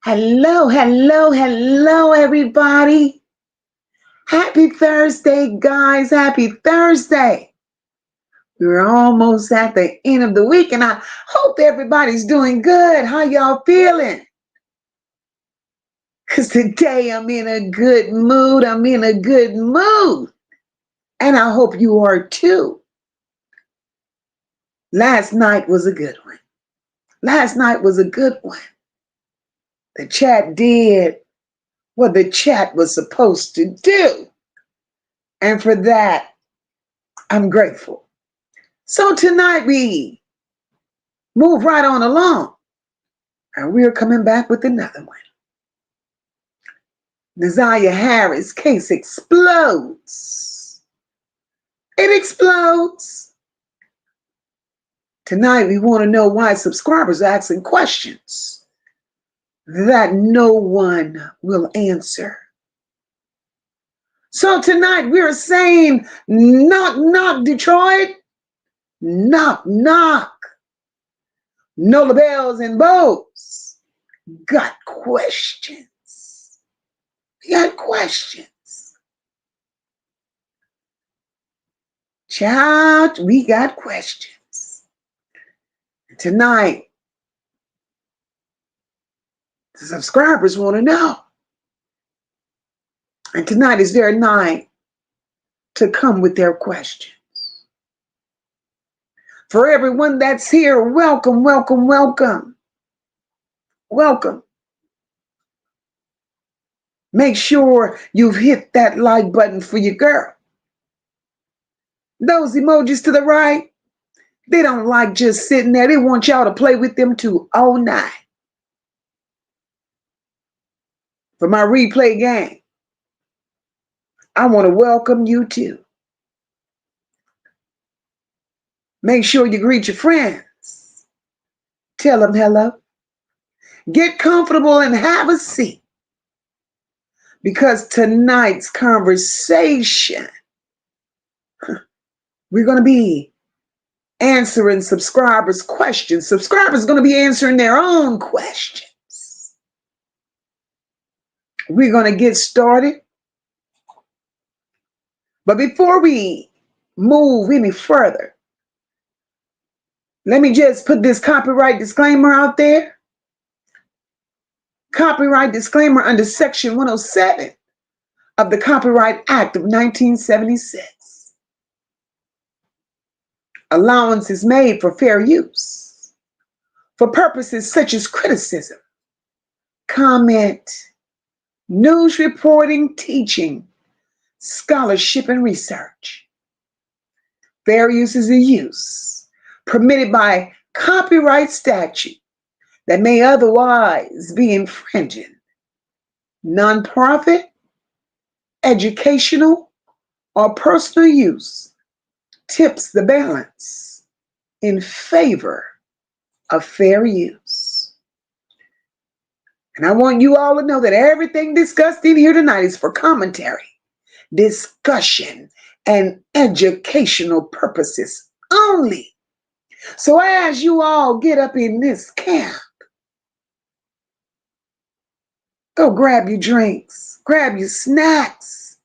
Hello, hello, hello, everybody. Happy Thursday, guys. Happy Thursday. We're almost at the end of the week, and I hope everybody's doing good. How y'all feeling? Because today I'm in a good mood. And I hope you are too. Last night was a good one. The chat did what the chat was supposed to do. And for that, I'm grateful. So tonight we move right on along. And we're coming back with another one. Naziyah Harris' case explodes. It explodes. Tonight we want to know why subscribers are asking questions that no one will answer. So tonight we're saying, knock, knock, Detroit. Knock, knock. Nola Bells and Bows. Got questions. We got questions. Child, we got questions. Tonight, the subscribers want to know. And tonight is their night to come with their questions. For everyone that's here, welcome, welcome, welcome. Welcome. Make sure you've hit that like button for your girl. Those emojis to the right, they don't like just sitting there. They want y'all to play with them too all night. For my replay game, I want to welcome you too. Make sure you greet your friends. Tell them hello. Get comfortable and have a seat. Because tonight's conversation, we're going to be answering subscribers' questions. Subscribers are going to be answering their own questions. We're going to get started. But before we move any further, let me just put this copyright disclaimer out there. Copyright disclaimer under Section 107 of the Copyright Act of 1976. Allowance is made for fair use for purposes such as criticism, comment, news reporting, teaching, scholarship, and research. Fair use is a use permitted by copyright statute that may otherwise be infringing. Nonprofit, educational, or personal use tips the balance in favor of fair use. And I want you all to know that everything discussed in here tonight is for commentary, discussion, and educational purposes only. So as you all get up in this camp, go grab your drinks, grab your snacks,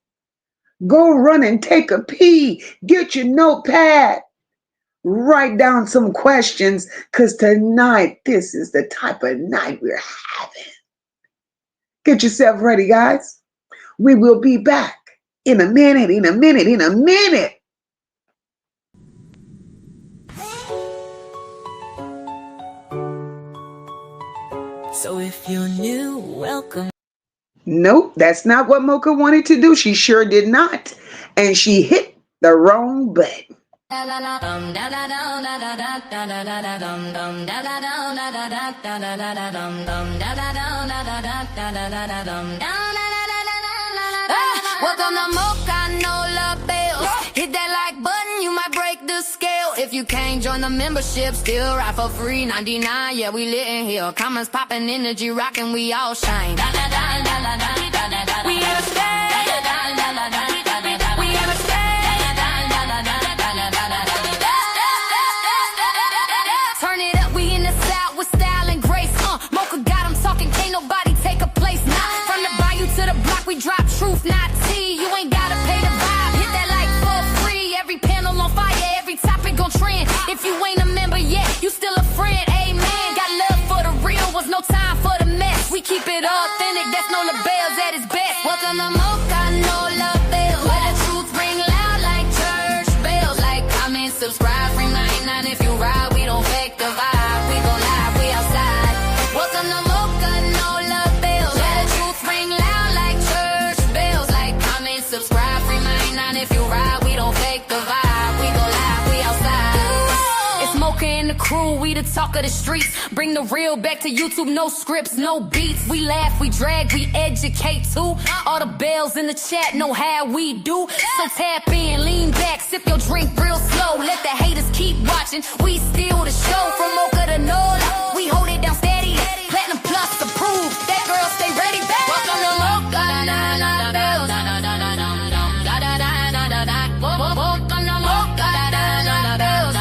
go run and take a pee, get your notepad, write down some questions, because tonight, this is the type of night we're having. Get yourself ready, guys. We will be back in a minute. So if you're new, welcome. Nope, that's not what Mocha wanted to do. She sure did not. And she hit the wrong button. Welcome to Mocha, no love bells. Hit that like button, you might break the scale. If you can't join the membership, still ride for free. 99, yeah, we lit in here. Comments popping, energy rocking, we all shine. We have a stay. We have a stay. Turn it up, we in the south with style and grace. Mocha got 'em talking, can't nobody it authentic, that's no labels at its best. Welcome to Mocha, no labels, where the truth ring loud like church bells. Like, comment, subscribe, free 99 if you ride. We don't fake the vibe, we gon' live, we outside. Welcome to Mocha, no labels, where the truth ring loud like church bells. Like, comment, subscribe, free 99 if you ride. We don't fake the vibe, we gon' live, we outside. It's Mocha and the crew, we the talk of the streets. Bring the real back to YouTube, no scripts, no beats. We laugh, we drag, we educate too. All the bells in the chat know how we do. So tap in, lean back, sip your drink real slow. Let the haters keep watching, we steal the show. From Mocha to Nola, we hold it down steady. Platinum plus approved, that girl stay ready. Welcome to Mocha, na na na bells. Welcome to Mocha, na na na bells.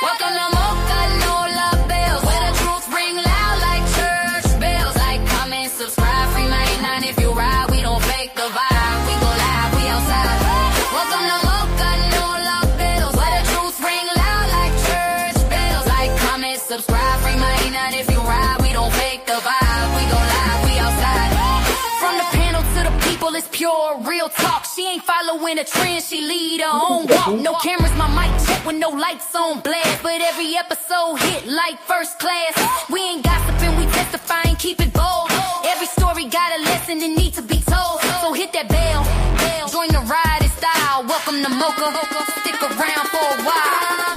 Welcome to Mocha, no labels, where the truth ring loud like church bells. Like, comment, subscribe, free 99 if you ride. We don't fake the vibe, we go live, we outside. Welcome to Mocha, no labels, where the truth ring loud like church bells. Like, comment, subscribe, free 99 if you ride. We don't fake the vibe, we go live, we outside. From the panel to the people, it's pure real talk. She ain't following a trend, she lead her own walk. No cameras, my mic check with no lights on blast, but every episode hit like first class. We ain't gossiping, we testifying, keep it bold. Every story got a lesson that needs to be told. So hit that bell, join the ride in style. Welcome to Mocha, stick around for a while.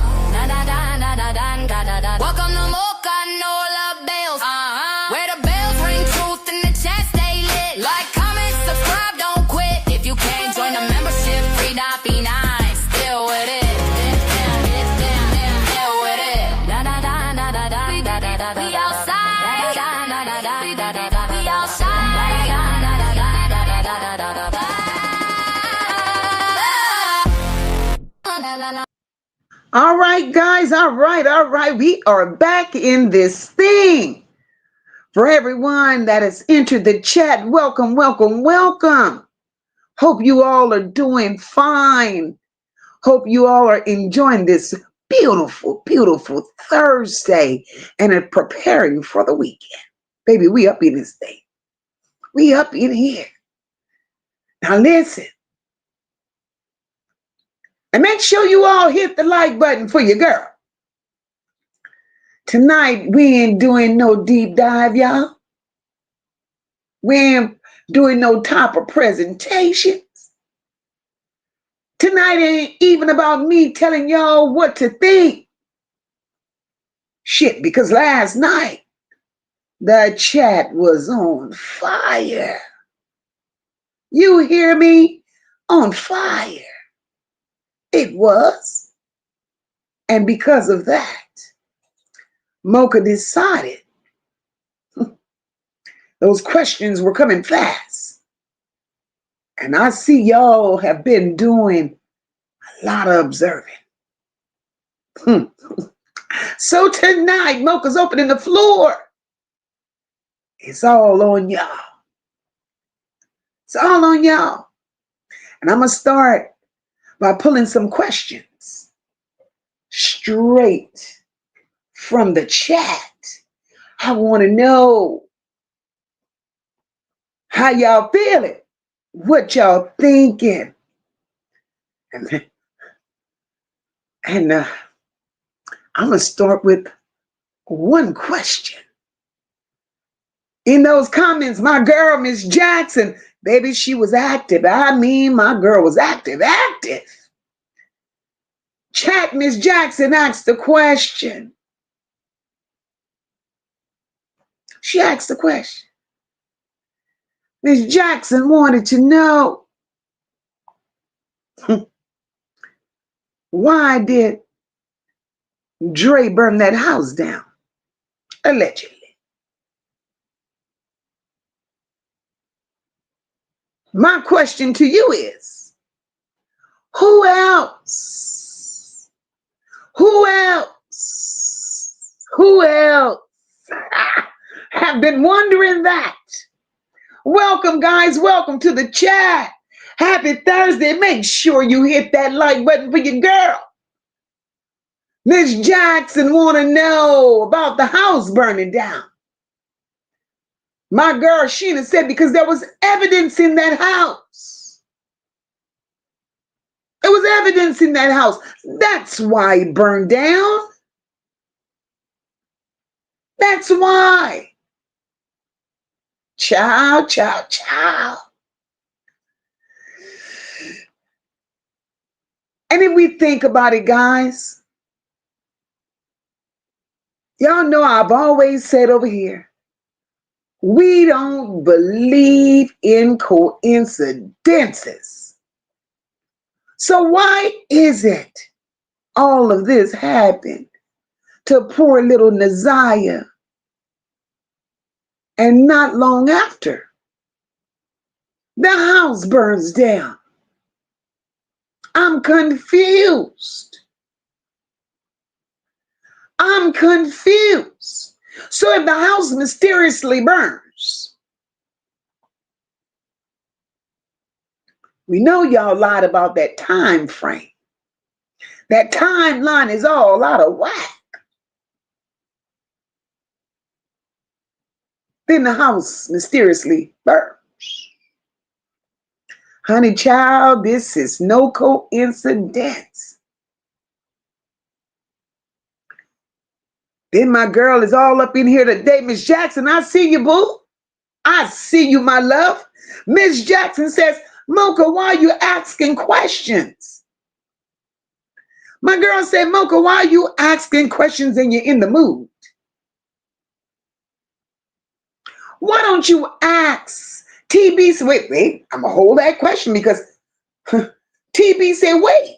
Welcome to Mocha, no labels, where the bells ring truth and the chat stay lit. Like, comment, subscribe, don't quit. If you can't join the membership, free .B9, still with it. Still with it. We outside. We outside. All right, guys. All right. We are back in this thing. For everyone that has entered the chat, welcome. Hope you all are doing fine. Hope you all are enjoying this beautiful Thursday and are preparing for the weekend. Baby, we up in this thing. We up in here. Now listen. And make sure you all hit the like button for your girl. Tonight, we ain't doing no deep dive, y'all. We ain't doing no type of presentations. Tonight ain't even about me telling y'all what to think. Shit, because last night, the chat was on fire. You hear me? On fire. It was. And because of that, Mocha decided those questions were coming fast. And I see y'all have been doing a lot of observing. So tonight, Mocha's opening the floor. It's all on y'all. It's all on y'all. And I'm going to start by pulling some questions straight from the chat. I want to know how y'all feeling, what y'all thinking. And I'm going to start with one question. In those comments, my girl, Miss Jackson, baby, she was active. I mean, my girl was active. Chat, Miss Jackson asked the question. She asked the question. Miss Jackson wanted to know, why did Dre burn that house down? Allegedly. My question to you is, who else have been wondering that? Welcome, guys. Welcome to the chat. Happy Thursday. Make sure you hit that like button for your girl. Miss Jackson want to know about the house burning down. My girl Sheena said because there was evidence in that house. There was evidence in that house. That's why it burned down. That's why. Child, child, child. And if we think about it, guys, y'all know I've always said over here, we don't believe in coincidences. So why is it all of this happened to poor little Naziyah? And not long after, the house burns down. I'm confused. I'm confused. So if the house mysteriously burns, we know y'all lied about that time frame. That timeline is all out of whack. Then the house mysteriously burns. Honey child, this is no coincidence. Then my girl is all up in here today. Miss Jackson, I see you, boo. I see you, my love. Miss Jackson says, Mocha, why are you asking questions? My girl said, Mocha, why are you asking questions and you're in the mood? Why don't you ask? TB said, wait, I'm going to hold that question because TB said, wait,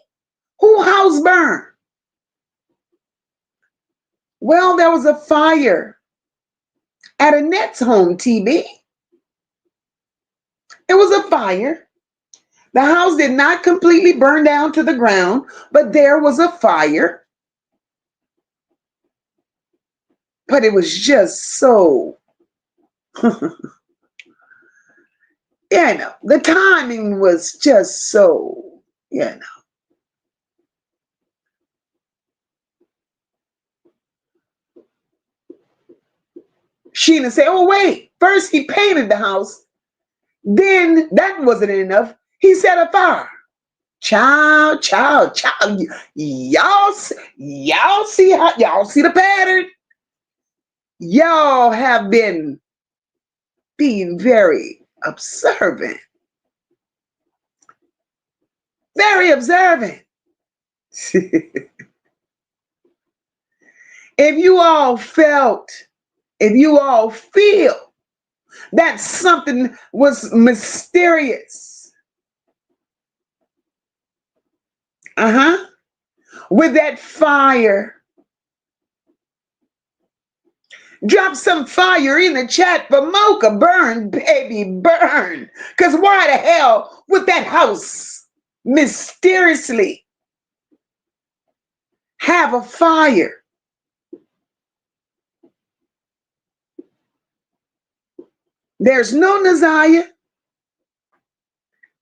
who house burned? Well, there was a fire at Annette's home, TB. It was a fire. The house did not completely burn down to the ground, but there was a fire. But it was just so, the timing was just so, Sheena said, oh, wait, first he painted the house. Then that wasn't enough. He set a fire. Child. Y'all see the pattern? Y'all have been being very observant. Very observant. If you all feel that something was mysterious, with that fire, drop some fire in the chat for Mocha. Burn, baby, burn. Because why the hell would that house mysteriously have a fire? There's no Naziyah.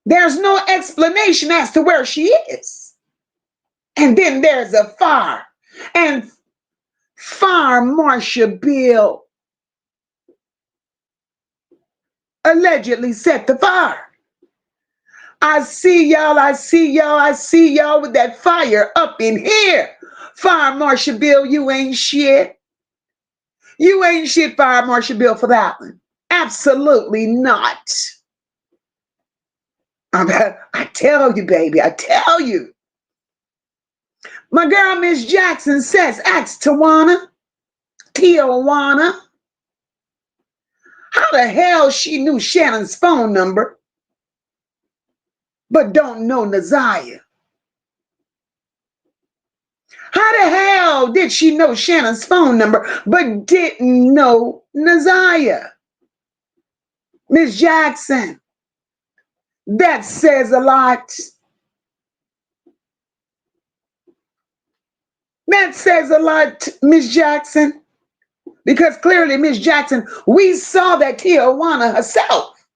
There's no explanation as to where she is. And then there's a fire. And Fire Marshal Bill allegedly set the fire. I see y'all with that fire up in here. Fire Marshal Bill, you ain't shit. You ain't shit, Fire Marshal Bill, for that one. Absolutely not. I tell you, baby, I tell you. My girl, Miss Jackson says, ask Tijuana, how the hell she knew Shannon's phone number, but don't know Naziyah? How the hell did she know Shannon's phone number, but didn't know Naziyah? Miss Jackson, that says a lot. That says a lot, Miss Jackson, because clearly, Miss Jackson, we saw that Tijuana herself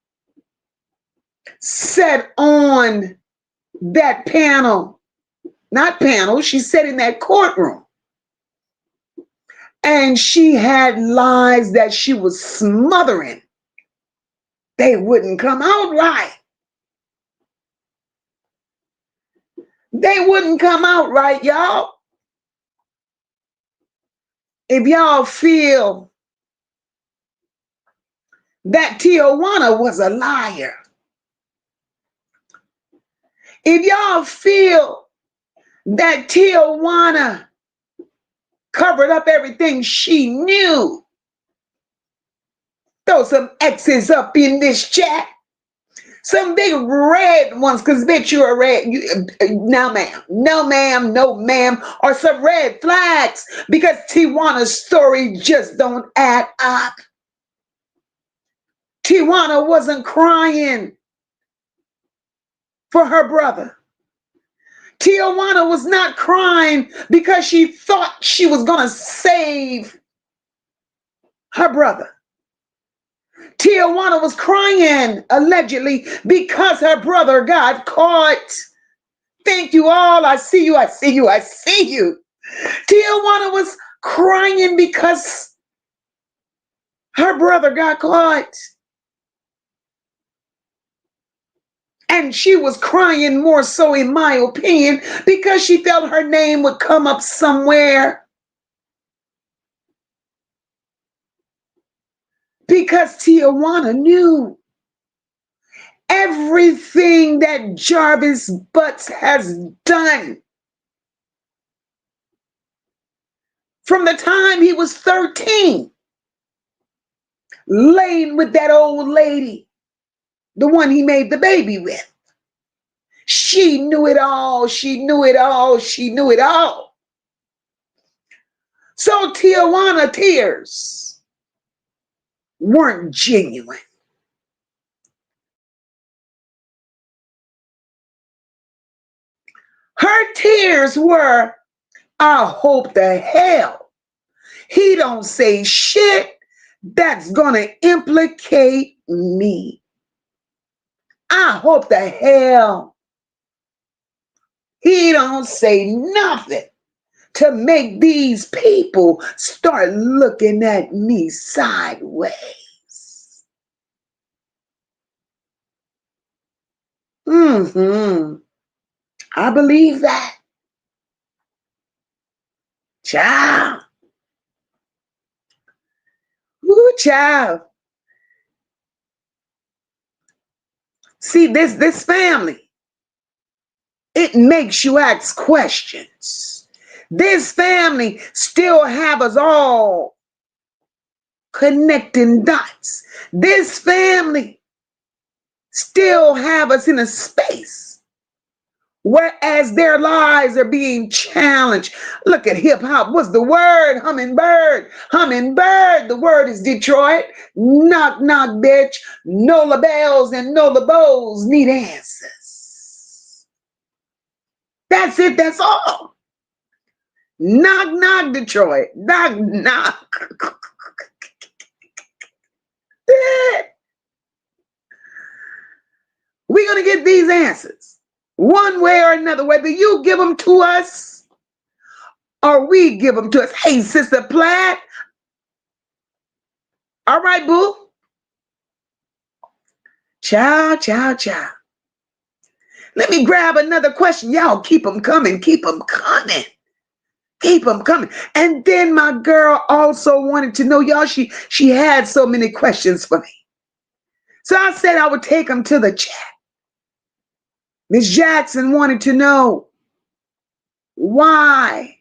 sat on that panel, not panel, she sat in that courtroom and she had lies that she was smothering. They wouldn't come out right. They wouldn't come out right, y'all. If y'all feel that Tijuana was a liar, if y'all feel that Tijuana covered up everything she knew, throw some X's up in this chat. Some big red ones, because bitch, you're a red. No, ma'am. No, ma'am. No, ma'am. Or some red flags, because Tijuana's story just don't add up. Tijuana wasn't crying for her brother. Tijuana was not crying because she thought she was going to save her brother. Tijuana was crying, allegedly, because her brother got caught. Thank you all. I see you. I see you. I see you. Tijuana was crying because her brother got caught. And she was crying more so, in my opinion, because she felt her name would come up somewhere. Because Tijuana knew everything that Jarvis Butts has done from the time he was 13, laying with that old lady, the one he made the baby with. She knew it all. She knew it all. She knew it all. So Tijuana tears weren't genuine. Her tears were, I hope the hell he don't say shit that's gonna implicate me. I hope the hell he don't say nothing to make these people start looking at me sideways. I believe that. Child. Ooh, child. See, this family, it makes you ask questions. This family still have us all connecting dots. This family still have us in a space, whereas their lives are being challenged. Look at hip hop. What's the word? Hummingbird. Hummingbird. The word is Detroit. Knock, knock, bitch. Nola Bells and Nola Bows need answers. That's it. That's all. Knock, knock, Detroit. Knock, knock. We're going to get these answers one way or another, whether you give them to us or we give them to us. Hey, Sister Platt. All right, boo. Child, child, child. Let me grab another question. Y'all keep them coming. Keep them coming. Keep them coming. And then my girl also wanted to know, y'all, she had so many questions for me. So I said I would take them to the chat. Miss Jackson wanted to know why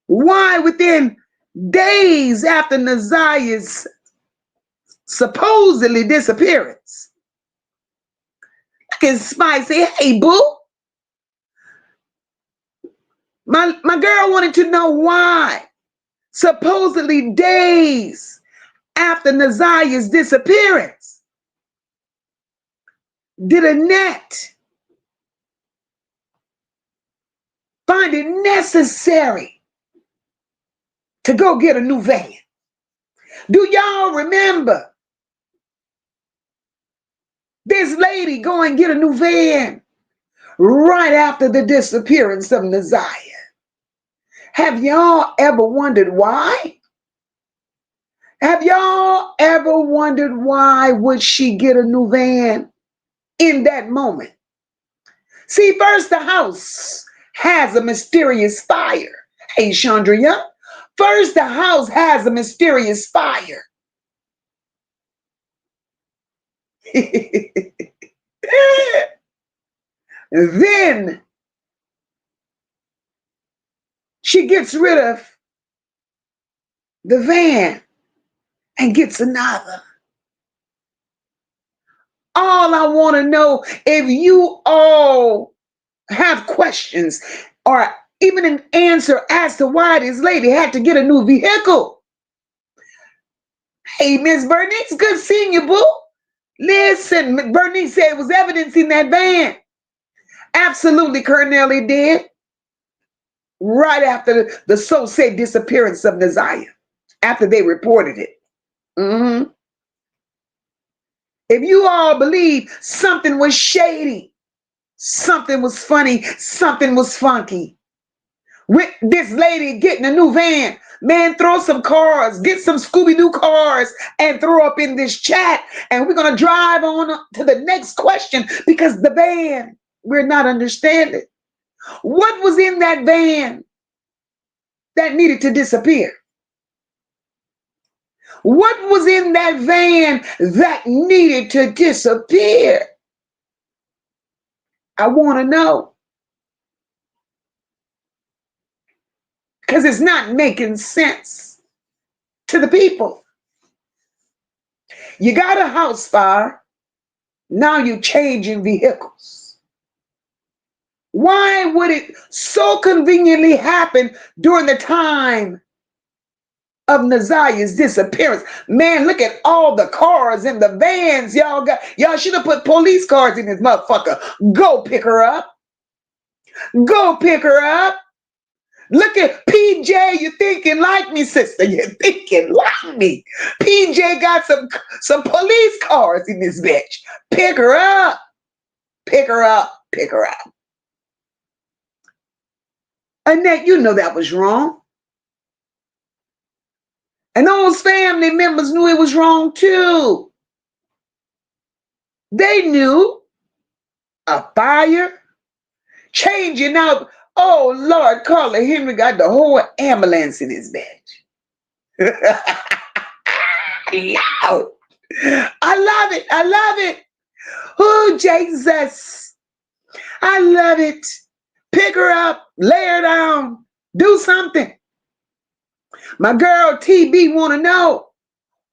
within days after Naziyah's supposedly disappearance, look at Spicy, hey boo. My girl wanted to know why supposedly days after Naziyah's disappearance did Annette find it necessary to go get a new van. Do y'all remember this lady go and get a new van right after the disappearance of Naziyah? Have y'all ever wondered why? Have y'all ever wondered why would she get a new van in that moment? See, first the house has a mysterious fire. Hey, Chandria. First the house has a mysterious fire. Then she gets rid of the van and gets another. All I want to know, if you all have questions or even an answer as to why this lady had to get a new vehicle. Hey, Miss Bernice, good seeing you, boo. Listen, Bernice said it was evidence in that van. Absolutely, Colonel, it did. Right after the so-said disappearance of Naziyah, after they reported it. If you all believe something was shady, something was funny, something was funky, with this lady getting a new van, man, throw some cars, get some Scooby-Doo cars and throw up in this chat. And we're going to drive on to the next question, because the van, we're not understanding. What was in that van that needed to disappear? What was in that van that needed to disappear? I want to know, because it's not making sense to the people. You got a house fire. Now you're changing vehicles. Why would it so conveniently happen during the time of Naziyah's disappearance? Man, look at all the cars and the vans y'all got. Y'all should have put police cars in this motherfucker. Go pick her up. Go pick her up. Look at PJ, you're thinking like me, sister. You're thinking like me. PJ got some police cars in this bitch. Pick her up. Pick her up. Pick her up. Annette, you know that was wrong. And those family members knew it was wrong too. They knew a fire, changing out. Oh, Lord, Carla Henry got the whole ambulance in his bitch. Loud. I love it. I love it. Oh, Jesus. I love it. Pick her up, lay her down, do something. My girl TB want to know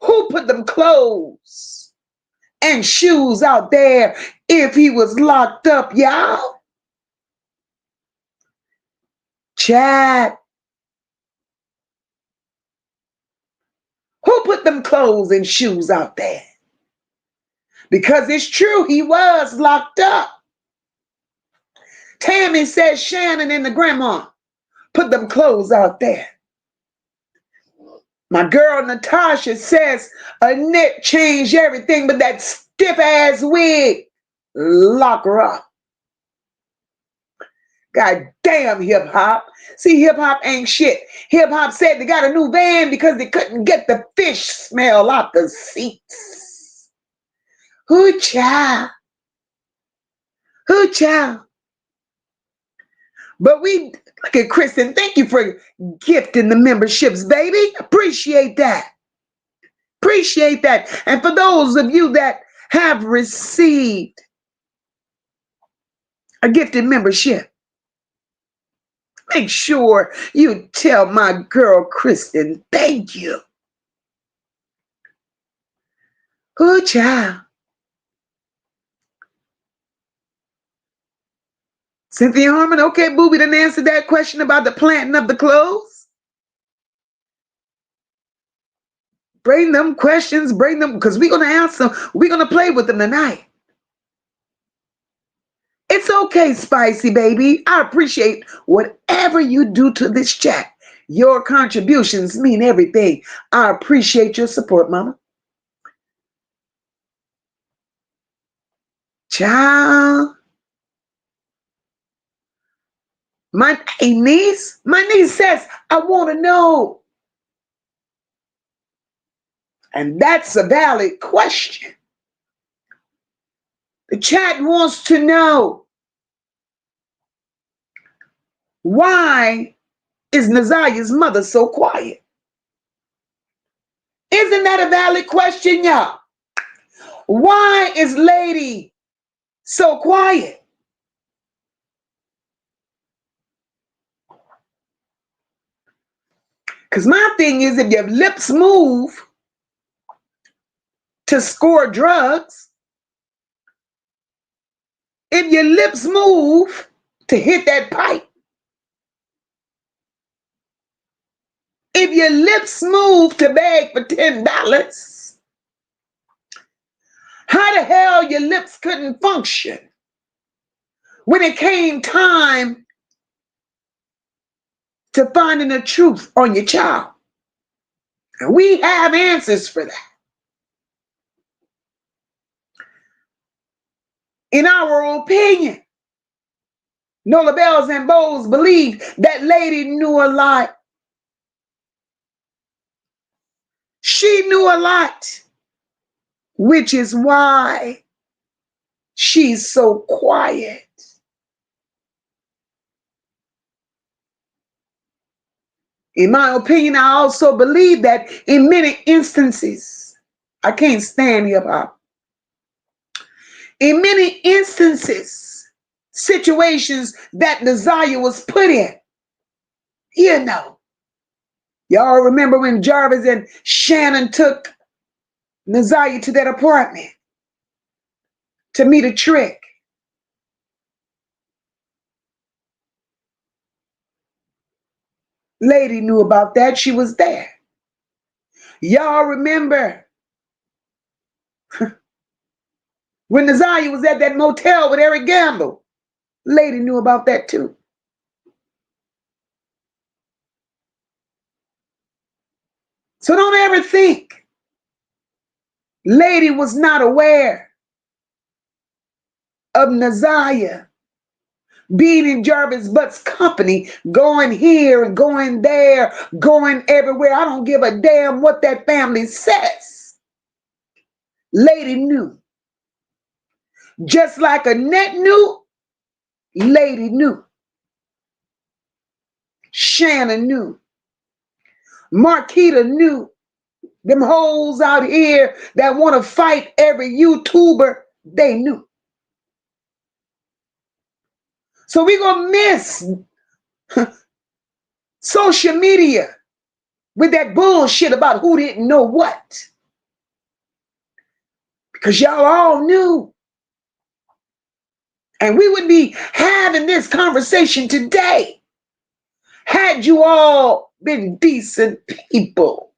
who put them clothes and shoes out there if he was locked up, y'all. Chad. Who put them clothes and shoes out there? Because it's true, he was locked up. Tammy says Shannon and the grandma put them clothes out there. My girl Natasha says Annette changed everything but that stiff ass wig. Lock her up. God damn hip hop. See, hip hop ain't shit. Hip hop said they got a new van because they couldn't get the fish smell out the seats. Who child? Who child? But we look at Kristen. Thank you for gifting the memberships, baby. Appreciate that. Appreciate that. And for those of you that have received a gifted membership, make sure you tell my girl Kristen, thank you. Good child. Cynthia Harmon, okay, booby, didn't answer that question about the planting of the clothes. Bring them questions, bring them, because we're going to answer them. We're going to play with them tonight. It's okay, Spicy Baby. I appreciate whatever you do to this chat. Your contributions mean everything. I appreciate your support, Mama. Child. My niece says, I want to know. And that's a valid question. The chat wants to know, why is Naziyah's mother so quiet? Isn't that a valid question, y'all? Why is Lady so quiet? Because my thing is, if your lips move to score drugs, if your lips move to hit that pipe, if your lips move to beg for $10, how the hell your lips couldn't function when it came time to finding the truth on your child? And we have answers for that. In our opinion, Nola Bells and Bowles believe that Lady knew a lot. She knew a lot, which is why she's so quiet. In my opinion, I also believe that in many instances, I can't stand hip hop. In many instances, situations that Naziyah was put in, you know. Y'all remember when Jarvis and Shannon took Naziyah to that apartment to meet a trick? Lady knew about that. She was there. Y'all remember when Naziyah was at that motel with Eric Gamble? Lady knew about that too. So don't ever think Lady was not aware of Naziyah being in Jarvis Butt's company, going here and going there, going everywhere. I don't give a damn what that family says. Lady knew. Just like Annette knew, Lady knew. Shannon knew. Marquita knew. Them hoes out here that want to fight every YouTuber, they knew. So we gonna miss social media with that bullshit about who didn't know what. Because y'all all knew. And we would be having this conversation today had you all been decent people.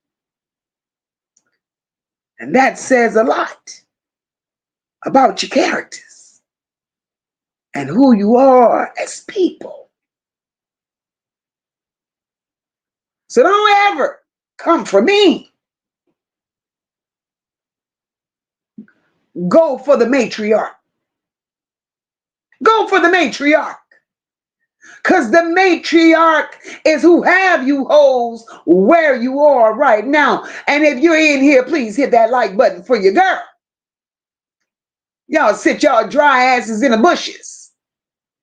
And that says a lot about your characters and who you are as people. So don't ever come for me. Go for the matriarch. Go for the matriarch. Because the matriarch is who have you hoes where you are right now. And if you're in here, please hit that like button for your girl. Y'all sit y'all dry asses in the bushes.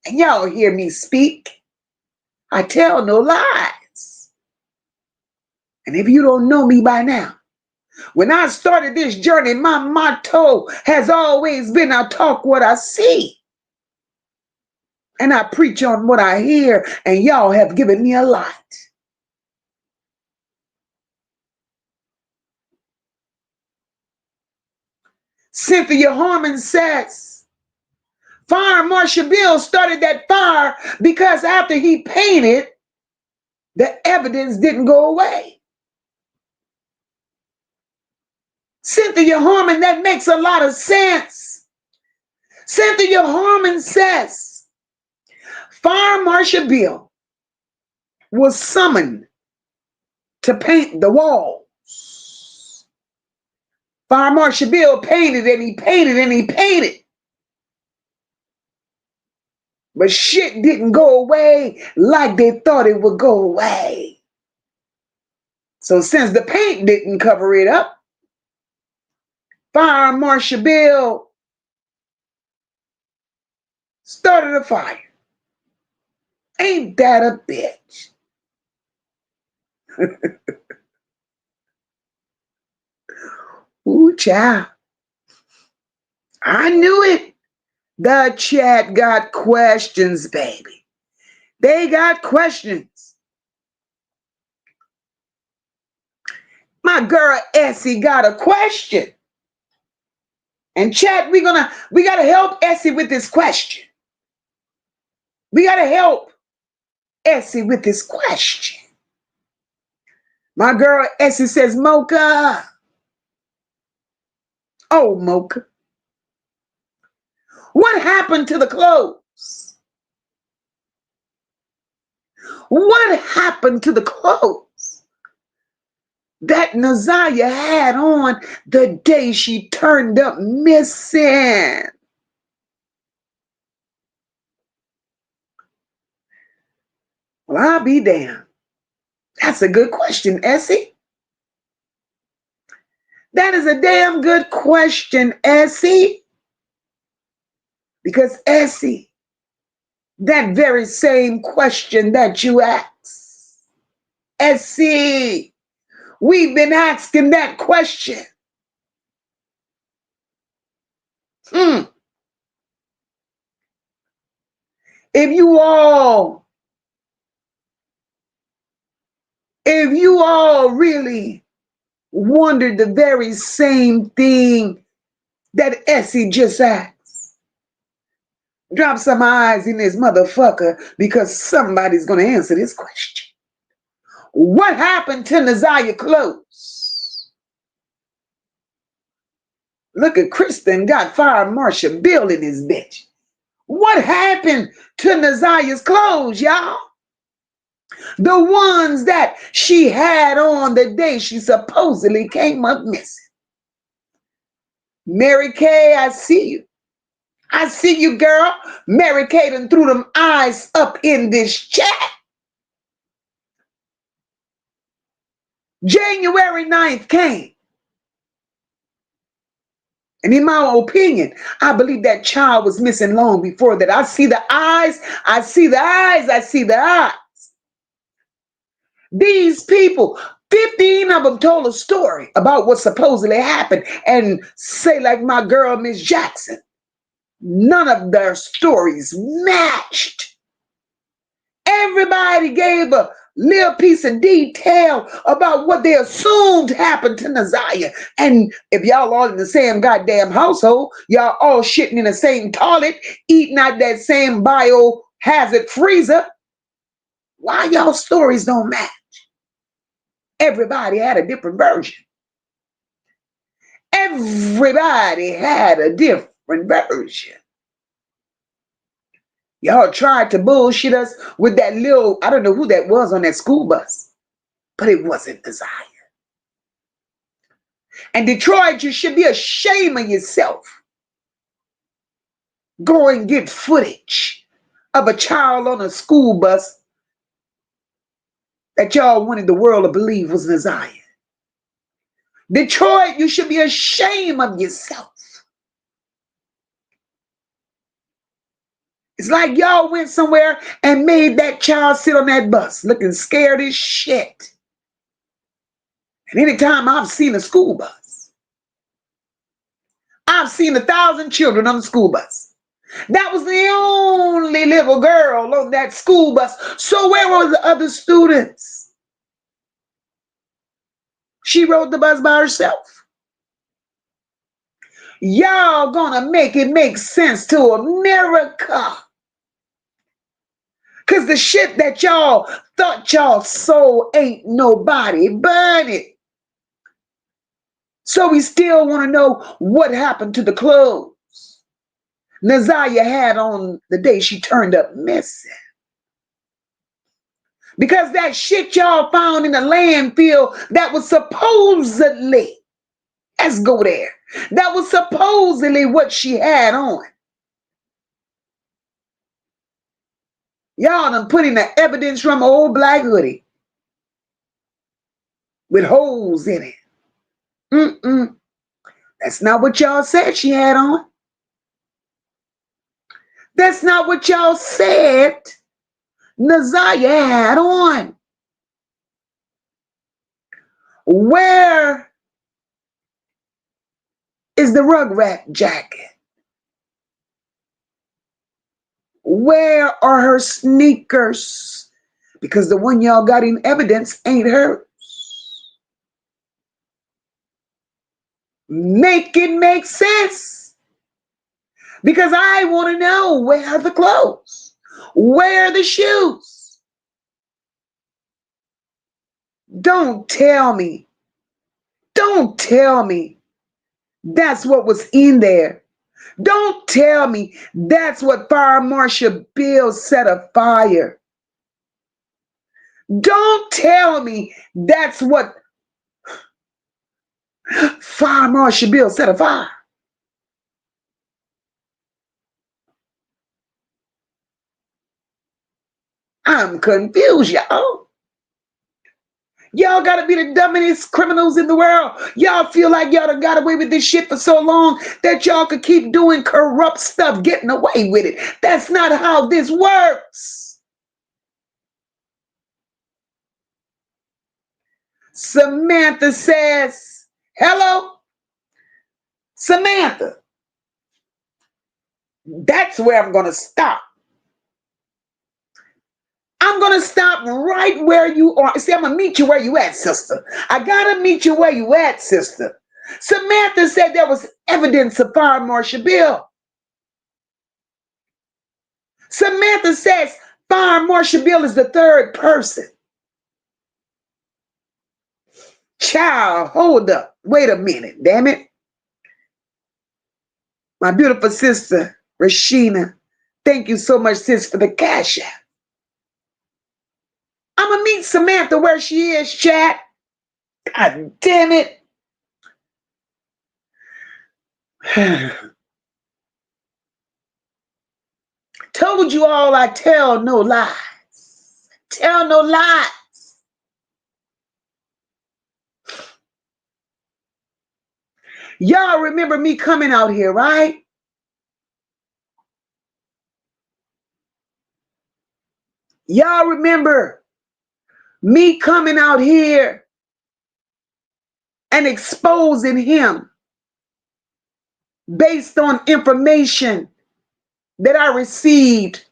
And y'all hear me speak. I tell no lies. And if you don't know me by now, when I started this journey, my motto has always been, I talk what I see. And I preach on what I hear, and y'all have given me a lot. Cynthia Harmon says, Fire Marshal Bill started that fire because after he painted, the evidence didn't go away. Cynthia Harmon, that makes a lot of sense. Cynthia Harmon says, Fire Marshal Bill was summoned to paint the walls. Fire Marshal Bill painted and he painted and he painted. But shit didn't go away like they thought it would go away. So since the paint didn't cover it up, Fire Marshal Bill started a fire. Ain't that a bitch? Ooh, child. I knew it. The chat got questions, baby. They got questions. My girl Essie got a question. And chat, we gotta help Essie with this question. We gotta help Essie with this question. My girl Essie says, Mocha. Oh, Mocha. What happened to the clothes? What happened to the clothes that Naziyah had on the day she turned up missing? Well, I'll be damned. That's a good question, Essie. That is a damn good question, Essie. Because Essie, that very same question that you asked, Essie, we've been asking that question. If you all really wondered the very same thing that Essie just asked, drop some eyes in this motherfucker, because somebody's going to answer this question. What happened to Naziyah clothes? Look at Kristen got Fire Marshal Bill in his bitch. What happened to Naziyah's clothes, y'all? The ones that she had on the day she supposedly came up missing. Mary Kay, I see you. I see you, girl. Mary Kay done threw them eyes up in this chat. January 9th came. And in my opinion, I believe that child was missing long before that. I see the eyes. I see the eyes. I see the eyes. These people, 15 of them told a story about what supposedly happened, and say like my girl, Miss Jackson, none of their stories matched. Everybody gave a little piece of detail about what they assumed happened to Naziyah. And if y'all all in the same goddamn household, y'all all shitting in the same toilet, eating out that same biohazard freezer, why y'all stories don't match? Everybody had a different version. Everybody had a different version. Y'all tried to bullshit us with that little, I don't know who that was on that school bus, but it wasn't Naziyah. And Detroit, you should be ashamed of yourself. Go and get footage of a child on a school bus that y'all wanted the world to believe was Naziyah. Detroit, you should be ashamed of yourself. It's like y'all went somewhere and made that child sit on that bus looking scared as shit. And anytime I've seen a school bus, I've seen 1,000 children on the school bus. That was the only little girl on that school bus. So where were the other students? She rode the bus by herself. Y'all gonna make it make sense to America. Because the shit that y'all thought y'all sold ain't nobody but it. So we still want to know what happened to the clothes Naziyah had on the day she turned up missing. Because that shit y'all found in the landfill that was supposedly, let's go there, that was supposedly what she had on. Y'all done put in the evidence from an old black hoodie with holes in it. That's not what y'all said she had on. That's not what y'all said Naziyah had on. Where is the rugrat jacket? Where are her sneakers? Because the one y'all got in evidence ain't hers. Make it make sense. Because I want to know, where are the clothes? Where are the shoes? Don't tell me that's what was in there. Don't tell me that's what Fire Marshal Bill set afire. Don't tell me that's what Fire Marshal Bill set afire. I'm confused, y'all. Y'all gotta be the dumbest criminals in the world. Y'all feel like y'all done got away with this shit for so long that y'all could keep doing corrupt stuff, getting away with it. That's not how this works. Samantha says, hello? Samantha, that's where I'm gonna stop. I'm going to stop right where you are. See, I'm going to meet you where you at, sister. I got to meet you where you at, sister. Samantha said there was evidence of Fire Marshal Bill. Samantha says Fire Marshal Bill is the third person. Child, hold up. Wait a minute, damn it. My beautiful sister, Rashina, thank you so much, sis, for the cash app. I'm going to meet Samantha where she is, chat. God damn it. Told you all I tell no lies. Tell no lies. Y'all remember me coming out here, right? Y'all remember me coming out here and exposing him based on information that I received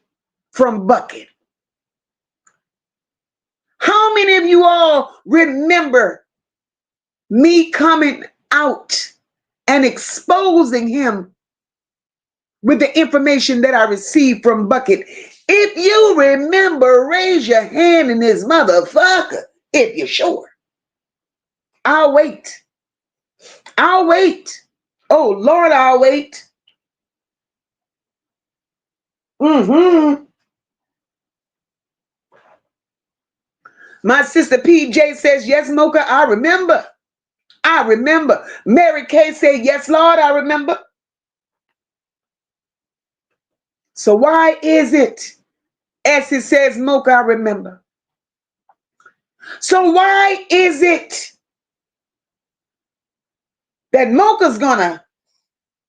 from Bucket. How many of you all remember me coming out and exposing him with the information that I received from Bucket? If you remember, raise your hand in this motherfucker if you're sure. I'll wait. I'll wait. Oh, Lord, I'll wait. My sister PJ says, yes, Mocha, I remember. I remember. Mary Kay said, yes, Lord, I remember. So why is it, as it says, Mocha, I remember? So why is it that Mocha's gonna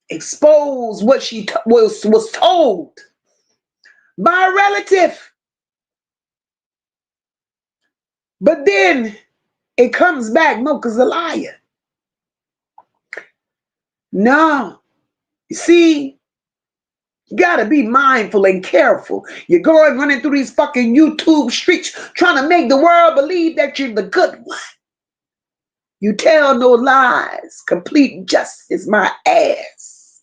expose what she was told by a relative? But then it comes back, Mocha's a liar. No. You see, you gotta be mindful and careful. You're going running through these fucking YouTube streets trying to make the world believe that you're the good one. You tell no lies. Complete justice, my ass.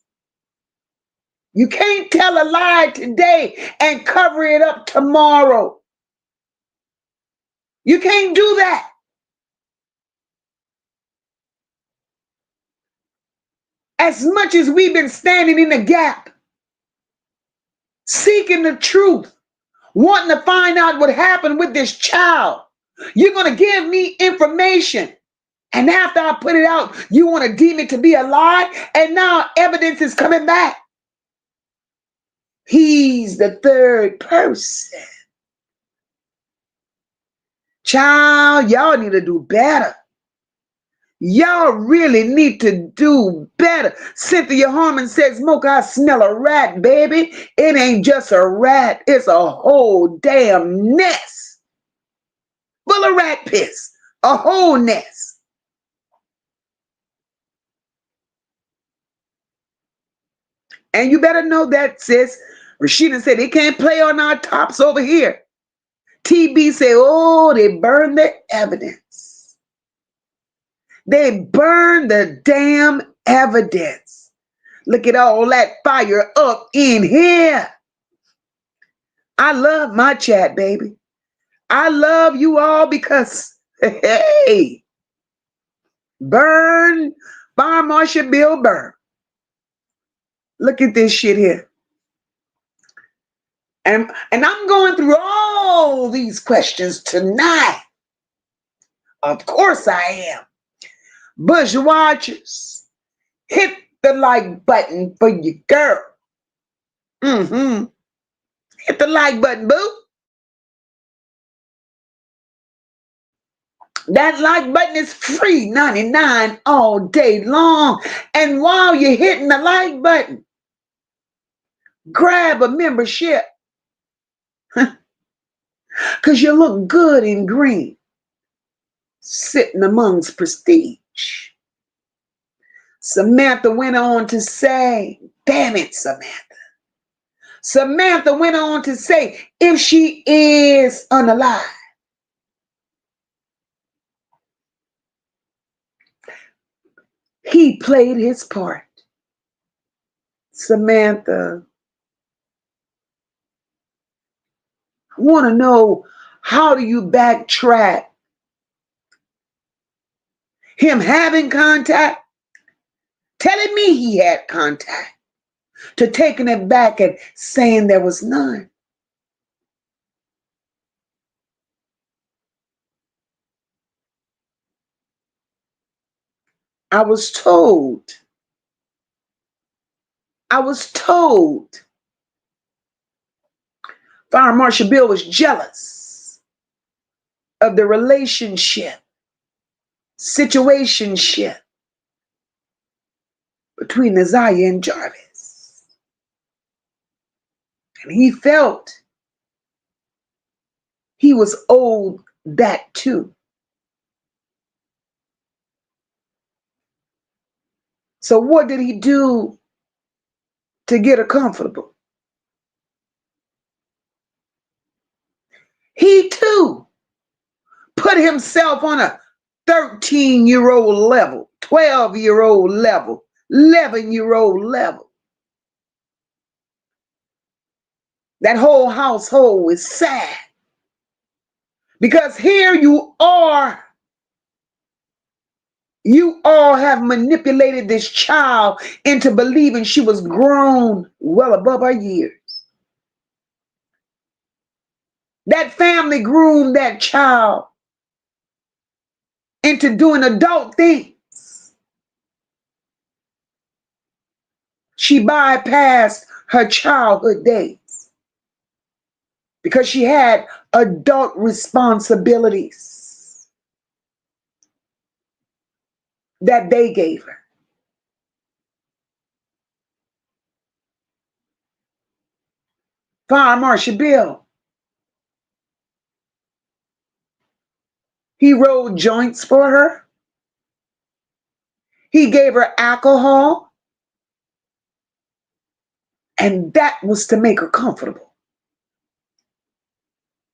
You can't tell a lie today and cover it up tomorrow. You can't do that. As much as we've been standing in the gap, seeking the truth, wanting to find out what happened with this child, you're going to give me information. And after I put it out, you want to deem it to be a lie? And now evidence is coming back. He's the third person. Child, y'all need to do better. Y'all really need to do better. Cynthia Harmon says, Smoke, I smell a rat, baby. It ain't just a rat. It's a whole damn nest full of rat piss. A whole nest. And you better know that, sis. Rashida said, they can't play on our tops over here. TB said, oh, they burned the evidence. They burned the damn evidence. Look at all that fire up in here. I love my chat, baby. I love you all because, hey, burn, Fire Marshal Bill Burn. Look at this shit here. And I'm going through all these questions tonight. Of course I am. Bush watchers, hit the like button for your girl. Hit the like button, boo. That like button is free 99 all day long. And while you're hitting the like button, grab a membership. Because you look good in green, sitting amongst prestige. Samantha went on to say, damn it, Samantha. Samantha went on to say, if she is unalive, he played his part. Samantha, I want to know, how do you backtrack him having contact, telling me he had contact, to taking it back and saying there was none? I was told Fire Marshal Bill was jealous of the situationship between Naziyah and Jarvis. And he felt he was owed that too. So what did he do to get her comfortable? He too put himself on a 13-year-old level, 12-year-old level, 11-year-old level. That whole household is sad. Because here you all have manipulated this child into believing she was grown well above her years. That family groomed that child into doing adult things. She bypassed her childhood days because she had adult responsibilities that they gave her. Fire Marshal Bill, he rolled joints for her. He gave her alcohol. And that was to make her comfortable.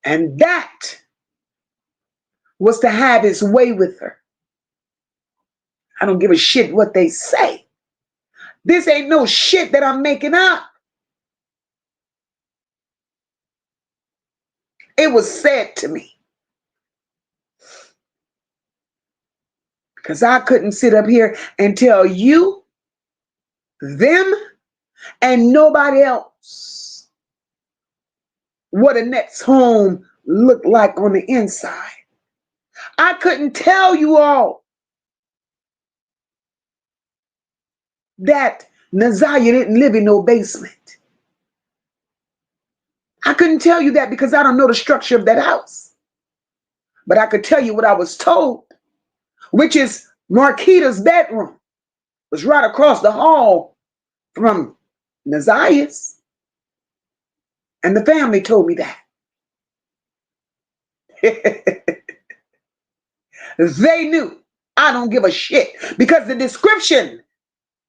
And that was to have his way with her. I don't give a shit what they say. This ain't no shit that I'm making up. It was said to me. Because I couldn't sit up here and tell you, them, and nobody else what a next home looked like on the inside. I couldn't tell you all that Naziyah didn't live in no basement. I couldn't tell you that because I don't know the structure of that house. But I could tell you what I was told, which is Marquita's bedroom was right across the hall from Naziyah's. And the family told me that. They knew. I don't give a shit because the description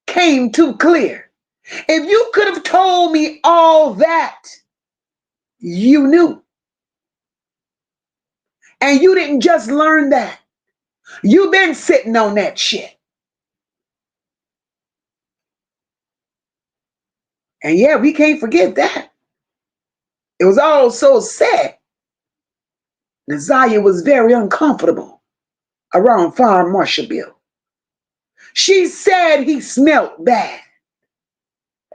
came too clear. If you could have told me all that, you knew. And you didn't just learn that. You've been sitting on that shit. And yeah, we can't forget that. It was all so sad. Naziyah was very uncomfortable around Farm Marshall Bill. She said he smelled bad.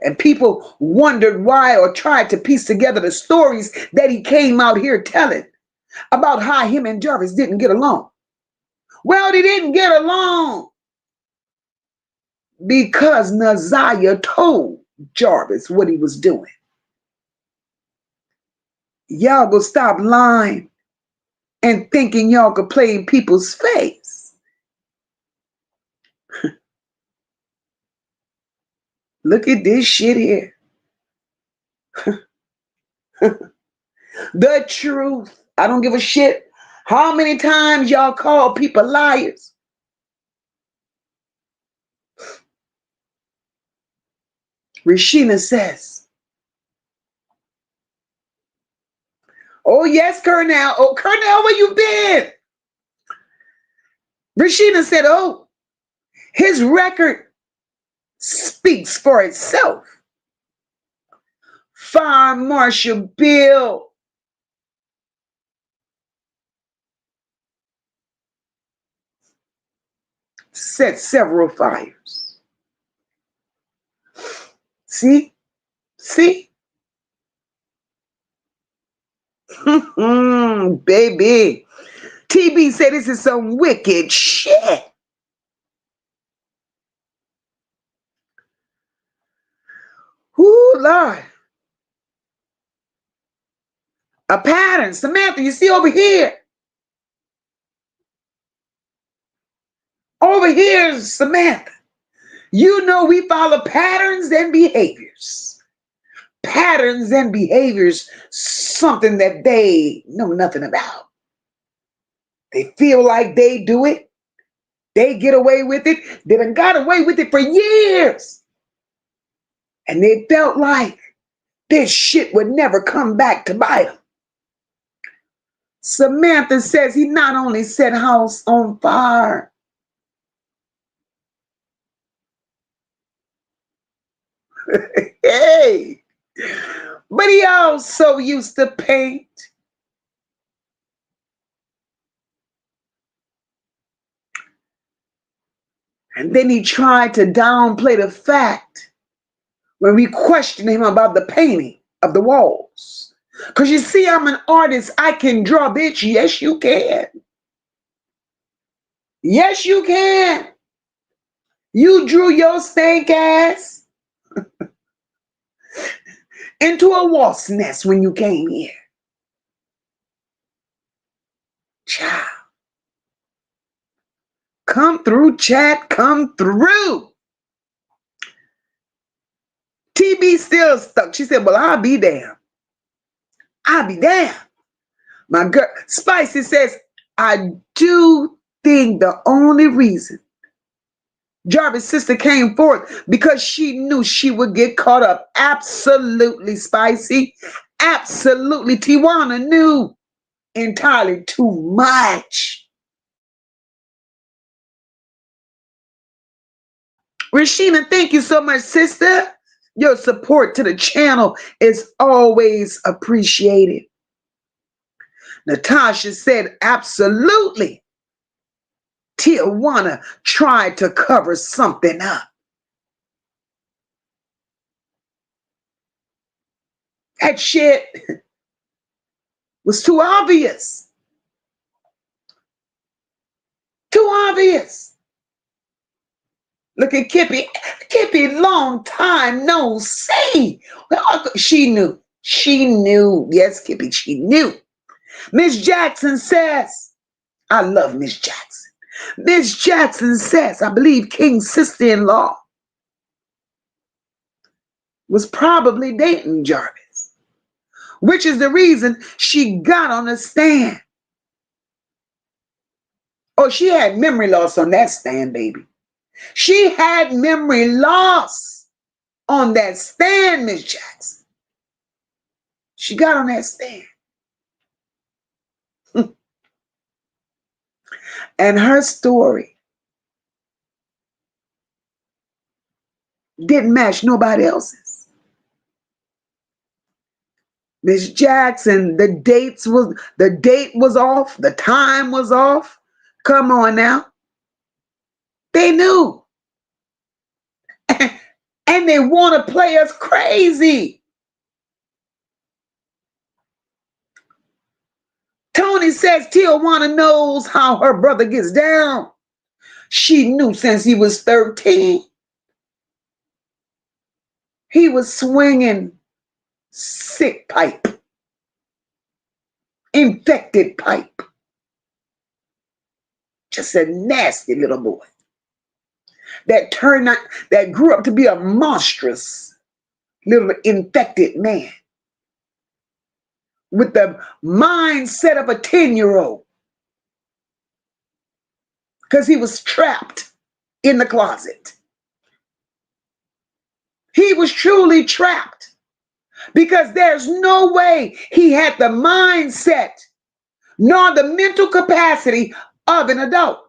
And people wondered why or tried to piece together the stories that he came out here telling about how him and Jarvis didn't get along. Well, they didn't get along because Naziyah told Jarvis what he was doing. Y'all go stop lying and thinking y'all could play in people's face. Look at this shit here. The truth. I don't give a shit how many times y'all call people liars. Rashina says, oh yes, Colonel. Oh, Colonel, where you been? Rashina said, oh, his record speaks for itself. Farm Marshal Bill set several fires. See? See? Baby. TB said this is some wicked shit. Ooh, Lord. A pattern. Samantha, you see over here? Over here, Samantha. You know we follow patterns and behaviors. Patterns and behaviors, something that they know nothing about. They feel like they do it. They get away with it. They done got away with it for years. And they felt like this shit would never come back to bite them. Samantha says he not only set house on fire, hey, but he also used to paint. And then he tried to downplay the fact when we questioned him about the painting of the walls. Because you see, I'm an artist. I can draw, bitch. Yes, you can. Yes, you can. You drew your stank ass into a wasp nest when you came here. Child. Come through, chat. Come through. TB still stuck. She said, well, I'll be damned. I'll be damned. My girl, Spicy says, I do think the only reason Jarvis' sister came forth because she knew she would get caught up. Absolutely, Spicy. Absolutely. Tiwana knew entirely too much. Rashina, thank you so much, sister. Your support to the channel is always appreciated. Natasha said, absolutely. Tijuana tried to cover something up. That shit was too obvious. Too obvious. Look at Kippy. Kippy, long time no see. She knew. She knew. Yes, Kippy, she knew. Miss Jackson says, I love Miss Jackson. Miss Jackson says, I believe King's sister-in-law was probably dating Jarvis, which is the reason she got on the stand. Oh, she had memory loss on that stand, baby. She had memory loss on that stand, Miss Jackson. She got on that stand. And her story didn't match nobody else's. Miss Jackson, the date was off, the time was off. Come on now. They knew. And they want to play us crazy. Tony says Tijuana knows how her brother gets down. She knew since he was 13. He was swinging sick pipe, infected pipe. Just a nasty little boy that grew up to be a monstrous little infected man with the mindset of a 10-year-old because he was trapped in the closet. He was truly trapped because there's no way he had the mindset nor the mental capacity of an adult.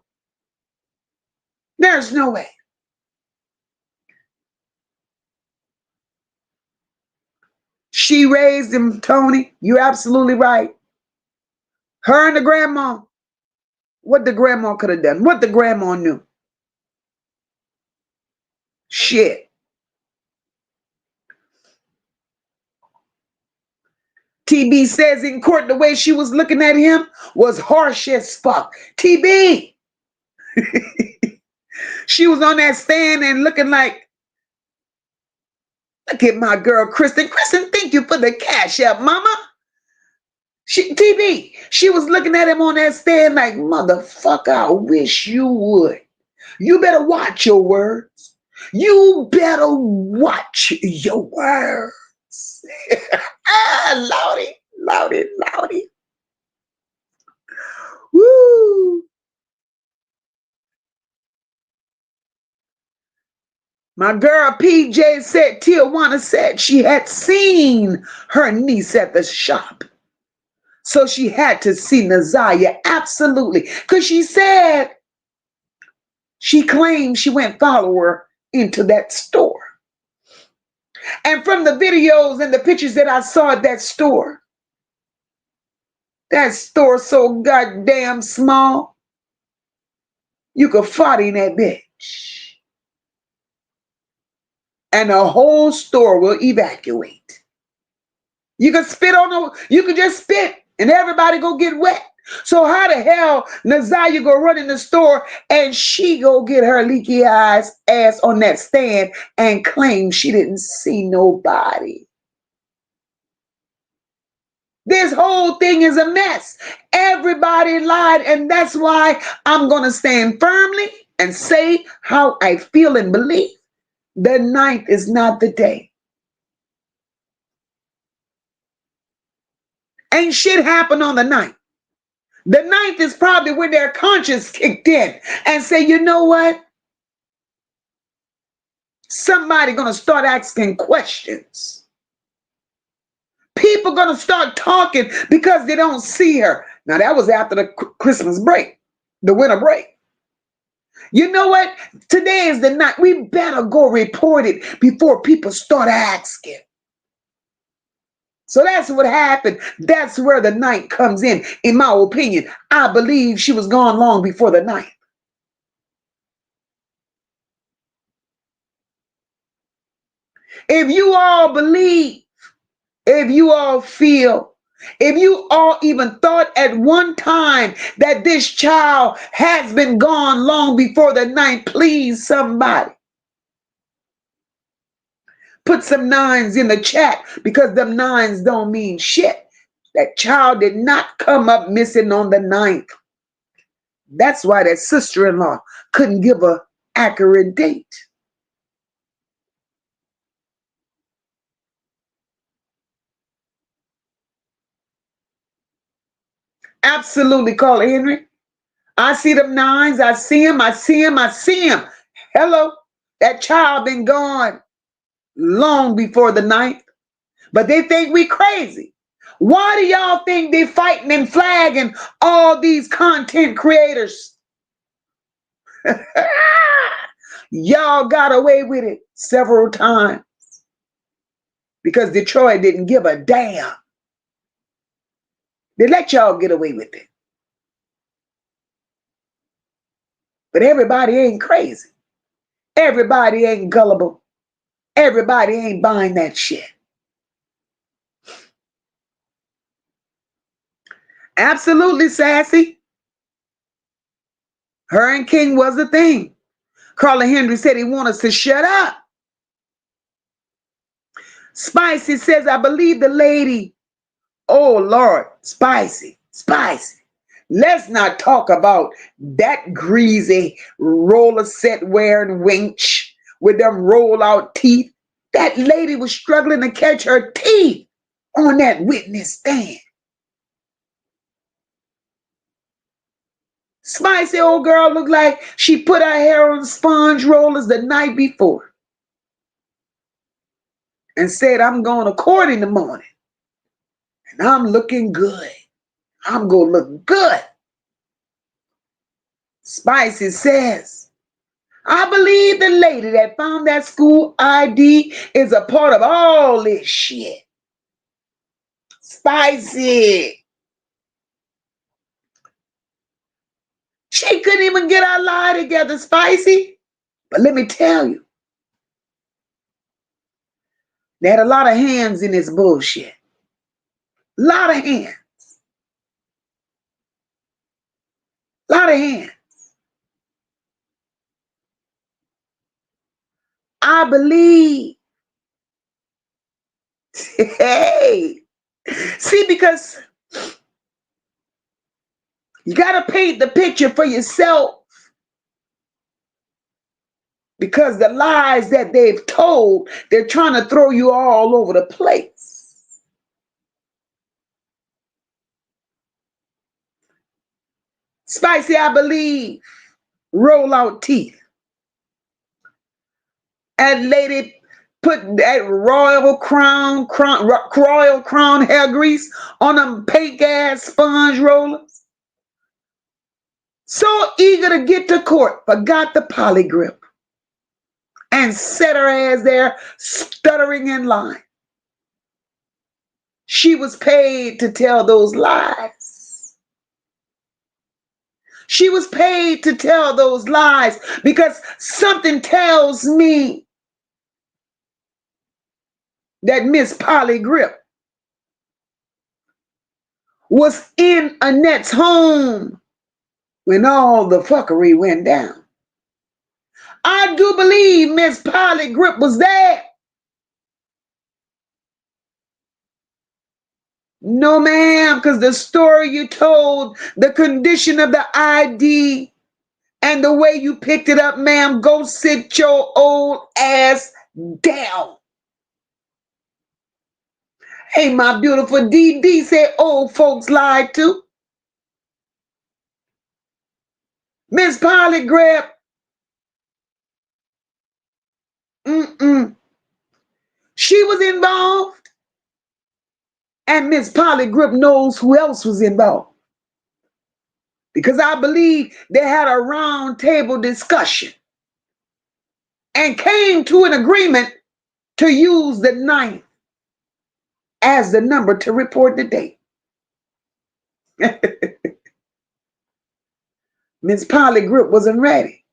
There's no way. She raised him, Tony. You're absolutely right. Her and the grandma. What the grandma could have done. What the grandma knew. Shit. TB says in court the way she was looking at him was harsh as fuck. TB. She was on that stand and looking like, look at my girl, Kristen. Kristen, thank you for the cash app, mama. TB, she was looking at him on that stand like, motherfucker, I wish you would. You better watch your words. You better watch your words. Loudy, loudy, loudy. Woo. My girl PJ said, Tijuana said she had seen her niece at the shop. So she had to see Naziyah, absolutely. Because she said, she claimed she went follow her into that store. And from the videos and the pictures that I saw at that store so goddamn small, you could fart in that bitch. And the whole store will evacuate. You can spit on you can just spit and everybody go get wet. So how the hell Naziyah go run in the store and she go get her leaky ass on that stand and claim she didn't see nobody? This whole thing is a mess. Everybody lied, and that's why I'm going to stand firmly and say how I feel and believe. The 9th is not the day. Ain't shit happened on the 9th. The 9th is probably when their conscience kicked in and say, you know what? Somebody gonna start asking questions. People gonna start talking because they don't see her. Now that was after the Christmas break, the winter break. You know what? Today is the night. We better go report it before people start asking. So that's what happened. That's where the 9th comes in my opinion. I believe she was gone long before the 9th. If you all believe, if you all feel, if you all even thought at one time that this child has been gone long before the 9th, please somebody put some 9s in the chat, because them 9s don't mean shit. That child did not come up missing on the 9th. That's why that sister-in-law couldn't give an accurate date. Absolutely, Carla Henry. I see them nines. I see him. I see him. I see him. Hello. That child been gone long before the ninth. But they think we crazy. Why do y'all think they fighting and flagging all these content creators? Y'all got away with it several times because Detroit didn't give a damn. They let y'all get away with it. But everybody ain't crazy. Everybody ain't gullible. Everybody ain't buying that shit. Absolutely, Sassy. Her and King was the thing. Carla Henry said he wanted us to shut up. Spicy says, I believe the lady. Oh, Lord, spicy. Let's not talk about that greasy roller set wearing wench with them roll out teeth. That lady was struggling to catch her teeth on that witness stand. Spicy old girl looked like she put her hair on sponge rollers the night before and said, I'm going to court in the morning and I'm looking good. I'm going to look good. Spicy says, I believe the lady that found that school ID is a part of all this shit. Spicy. She couldn't even get her lie together, Spicy. But let me tell you, there had a lot of hands in this bullshit. A lot of hands. A lot of hands. I believe. Hey. See, because you got to paint the picture for yourself. Because the lies that they've told, they're trying to throw you all over the place. Spicy, I believe, roll out teeth. And lady put that royal crown hair grease on them pink ass sponge rollers. So eager to get to court, forgot the poly grip and set her ass there stuttering in line. She was paid to tell those lies. She was paid to tell those lies because something tells me that Miss Polly Grip was in Annette's home when all the fuckery went down. I do believe Miss Polly Grip was there. No, ma'am, because the story you told, the condition of the ID, and the way you picked it up, ma'am, go sit your old ass down. Hey, my beautiful DD said old folks lied too. Miss Polly Grip. She was involved. And Miss Polly Grip knows who else was involved. Because I believe they had a round table discussion and came to an agreement to use the 9th as the number to report the date. Miss Polly Grip wasn't ready.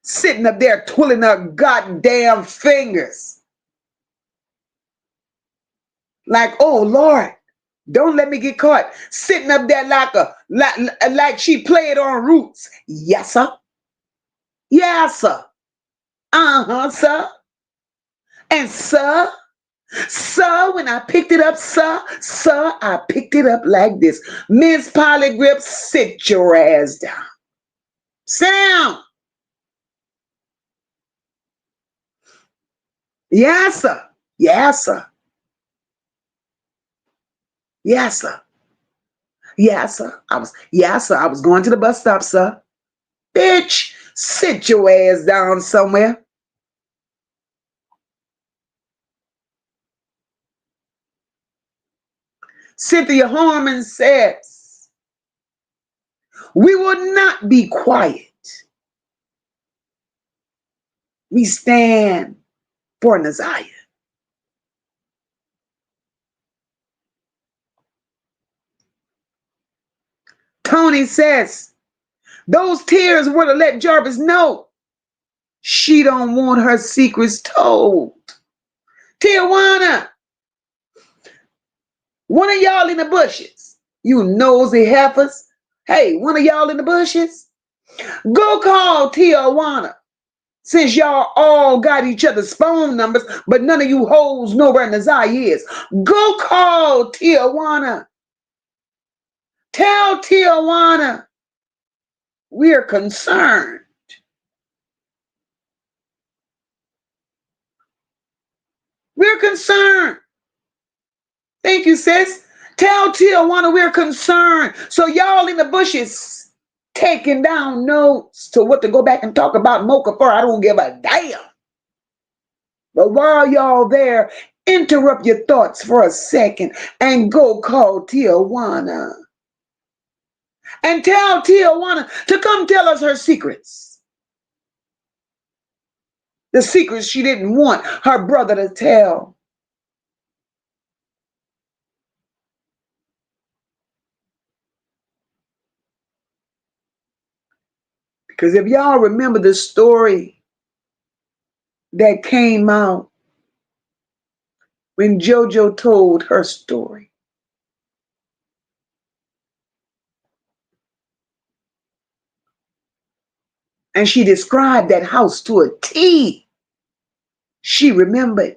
Sitting up there twiddling her goddamn fingers. Like, oh Lord, don't let me get caught. Sitting up there like she played on Roots. Yes, sir. Yes, sir. Sir. And sir, and I picked it up, sir. Sir, I picked it up like this. Miss Polly Grip, sit your ass down. Sit down. Yes, sir. Yes, sir. Yes, sir. Yes, sir. Yes, sir. I was going to the bus stop, sir. Bitch, sit your ass down somewhere. Cynthia Harmon says, we will not be quiet. We stand for Naziyah. Tony says, those tears were to let Jarvis know she don't want her secrets told. Tijuana, one of y'all in the bushes, you nosy heifers. Hey, one of y'all in the bushes, go call Tijuana. Since y'all all got each other's phone numbers, but none of you hoes know where Naziyah is. Go call Tijuana. Tell Tijuana we're concerned. We're concerned. Thank you, sis. Tell Tijuana we're concerned. So y'all in the bushes taking down notes to what to go back and talk about Mocha for. I don't give a damn. But while y'all there, interrupt your thoughts for a second and go call Tijuana. And tell Tijuana to come tell us her secrets. The secrets she didn't want her brother to tell. Because if y'all remember the story that came out when JoJo told her story. And she described that house to a T. She remembered.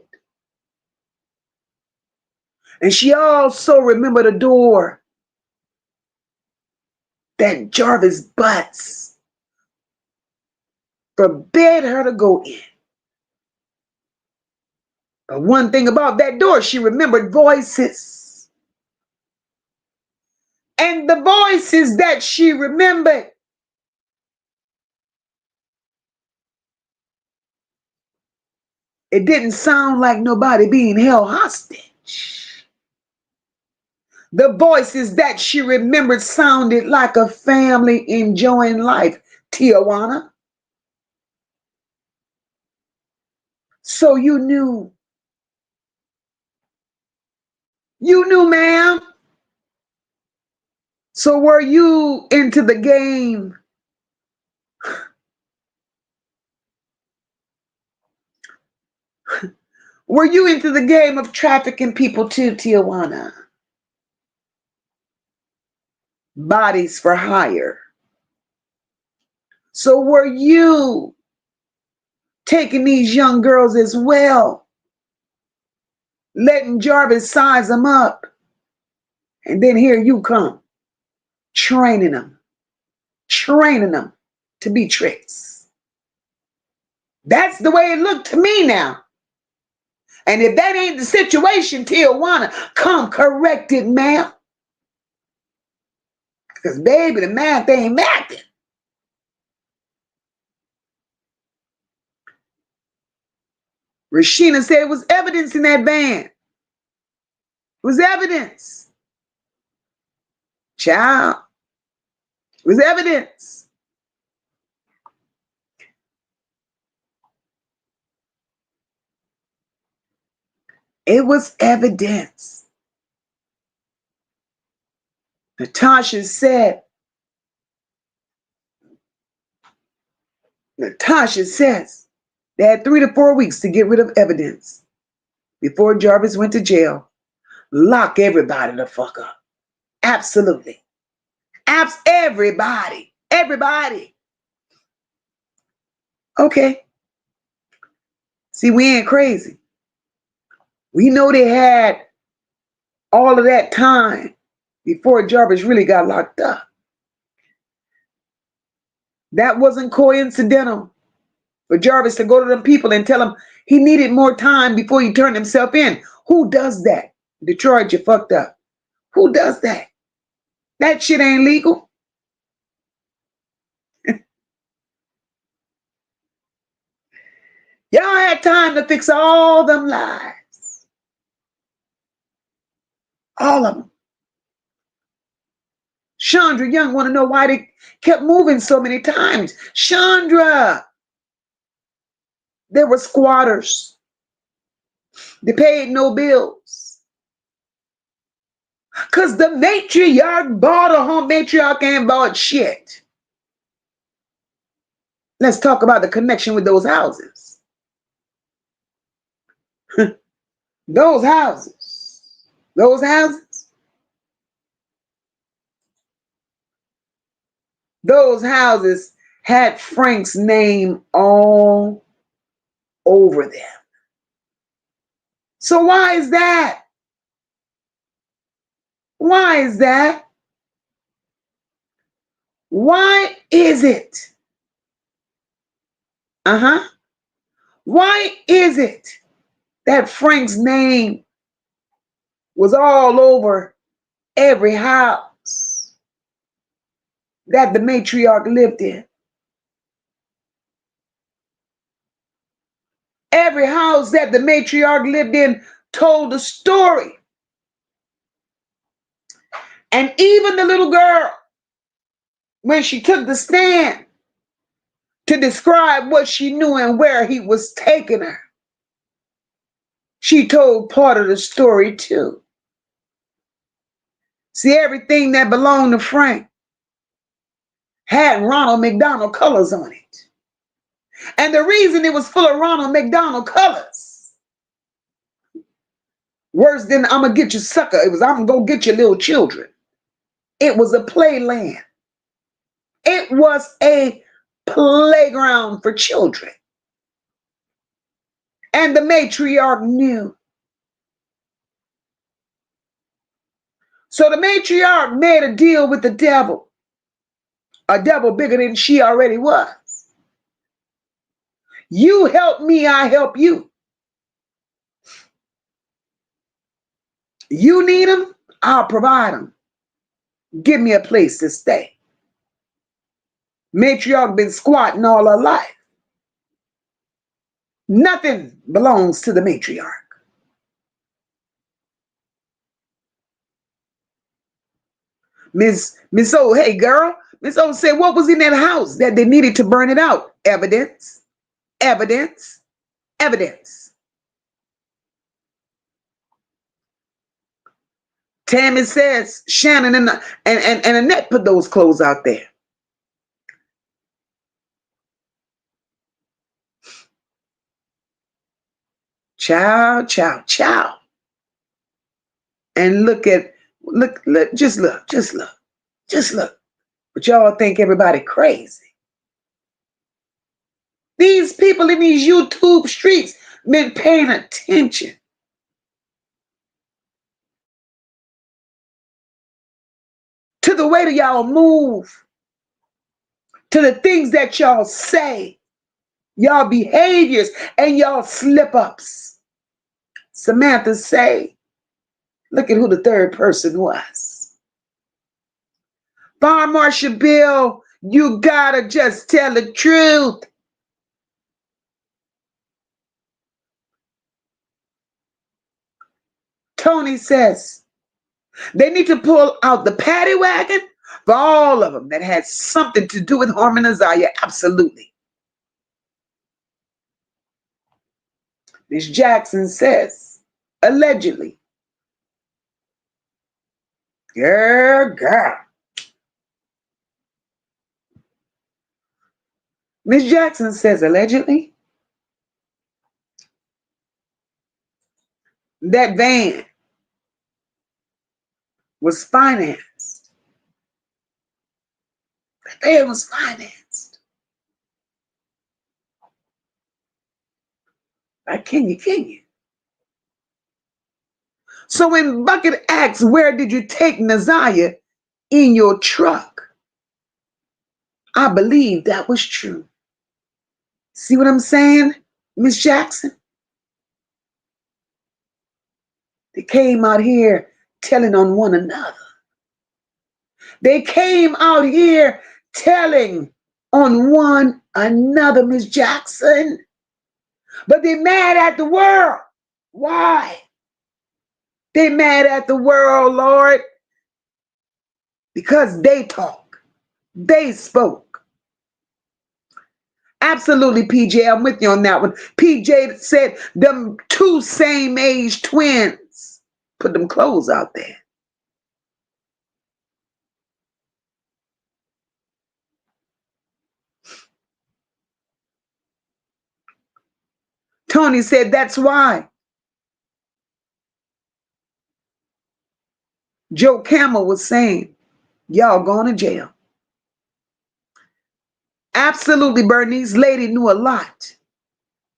And she also remembered a door that Jarvis Butts forbade her to go in. But one thing about that door, she remembered voices. And the voices that she remembered, it didn't sound like nobody being held hostage. The voices that she remembered sounded like a family enjoying life. Tijuana. So you knew. You knew, ma'am. So were you into the game? Were you into the game of trafficking people too, Tijuana? Bodies for hire. So were you taking these young girls as well, letting Jarvis size them up, and then here you come, training them to be tricks? That's the way it looked to me now. And if that ain't the situation, Tijuana, come correct it, ma'am. Because, baby, the math ain't mathing. Rashina said it was evidence in that van. It was evidence. Child. It was evidence. It was evidence. Natasha says they had 3 to 4 weeks to get rid of evidence before Jarvis went to jail. Lock everybody the fuck up. Absolutely. Everybody. Everybody. Okay. See, we ain't crazy. We know they had all of that time before Jarvis really got locked up. That wasn't coincidental for Jarvis to go to them people and tell them he needed more time before he turned himself in. Who does that? Detroit, you fucked up. Who does that? That shit ain't legal. Y'all had time to fix all them lies. All of them. Chandra Young want to know why they kept moving so many times. Chandra, they were squatters. They paid no bills. Because the matriarch bought a home. Matriarch ain't bought shit. Let's talk about the connection with those houses. Those houses. Those houses. Those houses had Frank's name all over them. So why is that? Why is that? Why is it? Why is it that Frank's name was all over every house that the matriarch lived in? Every house that the matriarch lived in told a story. And even the little girl, when she took the stand to describe what she knew and where he was taking her, she told part of the story too. See, everything that belonged to Frank had Ronald McDonald colors on it. And the reason it was full of Ronald McDonald colors, worse than I'm going to get you sucker, it was I'm going to get your little children. It was a playland. It was a playground for children. And the matriarch knew. So the matriarch made a deal with the devil. A devil bigger than she already was. You help me, I help you. You need them, I'll provide them. Give me a place to stay. Matriarch been squatting all her life. Nothing belongs to the matriarch. Miss O, hey girl, Miss O said, what was in that house that they needed to burn it out? Evidence, evidence, evidence. Tammy says Shannon and Annette put those clothes out there. Chow, chow, chow. And look, just look. But y'all think everybody crazy. These people in these YouTube streets been paying attention to the way that y'all move, to the things that y'all say, y'all behaviors, and y'all slip-ups. Samantha say, look at who the third person was. Fire Marshal Bill, you gotta just tell the truth. Tony says, they need to pull out the paddy wagon for all of them that had something to do with Harmon Naziyah. Absolutely. Miss Jackson says, allegedly. Girl. Miss Jackson says, allegedly, that van was financed. That van was financed by Kenya. So when Bucket asks, where did you take Naziyah? In your truck. I believe that was true. See what I'm saying, Miss Jackson? They came out here telling on one another. They came out here telling on one another, Miss Jackson. But they mad at the world. Why? They mad at the world, Lord, because they talk. They spoke. Absolutely, PJ, I'm with you on that one. PJ said them two same age twins. Put them clothes out there. Tony said that's why. Joe Camel was saying, y'all going to jail. Absolutely, Bernice. Lady knew a lot.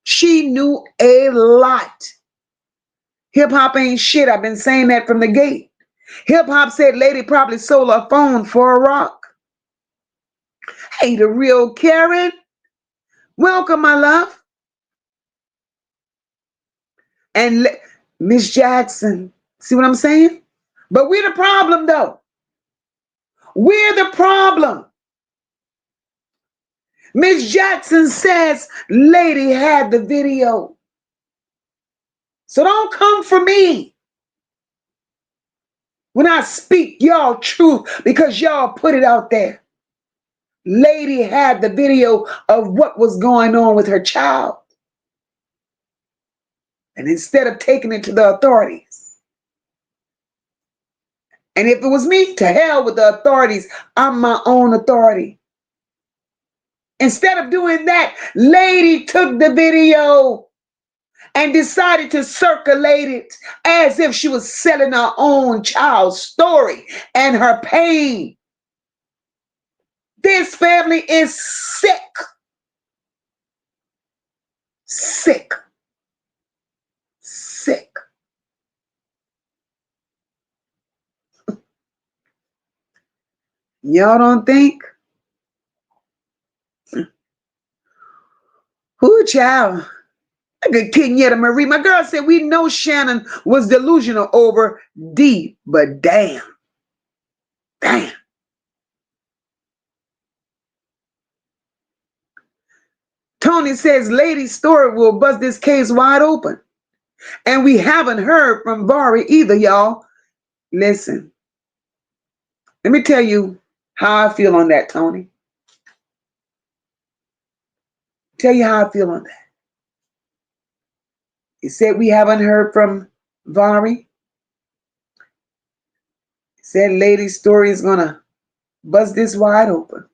She knew a lot. Hip hop ain't shit. I've been saying that from the gate. Hip hop said Lady probably sold her phone for a rock. Hey, the real Karen. Welcome, my love. And Miss Jackson. See what I'm saying? But we're the problem, though. We're the problem. Miss Jackson says Lady had the video. So don't come for me when I speak y'all truth, because y'all put it out there. Lady had the video of what was going on with her child. And instead of taking it to the authorities, and if it was me, to hell with the authorities, I'm my own authority. Instead of doing that, Lady took the video and decided to circulate it as if she was selling her own child's story and her pain. This family is sick. Sick. Sick. Y'all don't think? Who, child? Good Kenyatta Marie. My girl said we know Shannon was delusional over D, but damn. Damn. Tony says Lady's story will bust this case wide open. And we haven't heard from Vari either, y'all. Listen. Let me tell you how I feel on that, Tony. Tell you how I feel on that. He said we haven't heard from Vari. He said Lady's story is going to bust this wide open.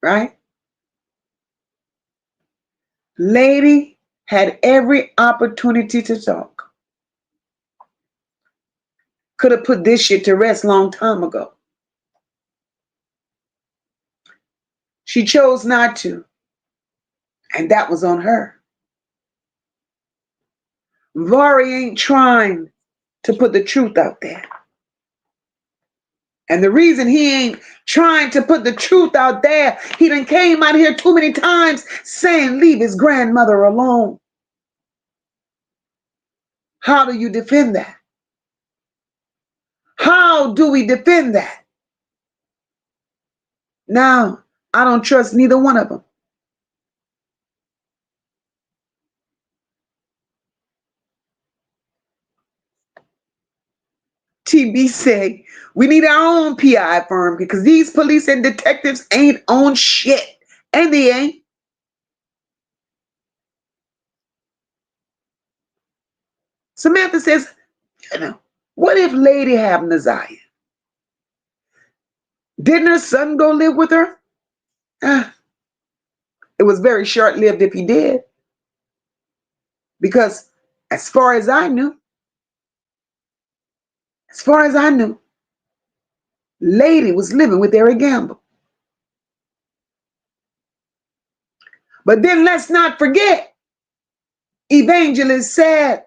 Right? Lady had every opportunity to talk. Could have put this shit to rest long time ago. She chose not to. And that was on her. Vari ain't trying to put the truth out there. And the reason he ain't trying to put the truth out there, he done came out here too many times saying leave his grandmother alone. How do you defend that? How do we defend that? Now, I don't trust neither one of them. TB said, we need our own PI firm because these police and detectives ain't on shit. And they ain't. Samantha says, what if Lady have Naziyah? Didn't her son go live with her? It was very short-lived if he did. Because as far as I knew, Lady was living with Eric Gamble. But then let's not forget, Evangelist said,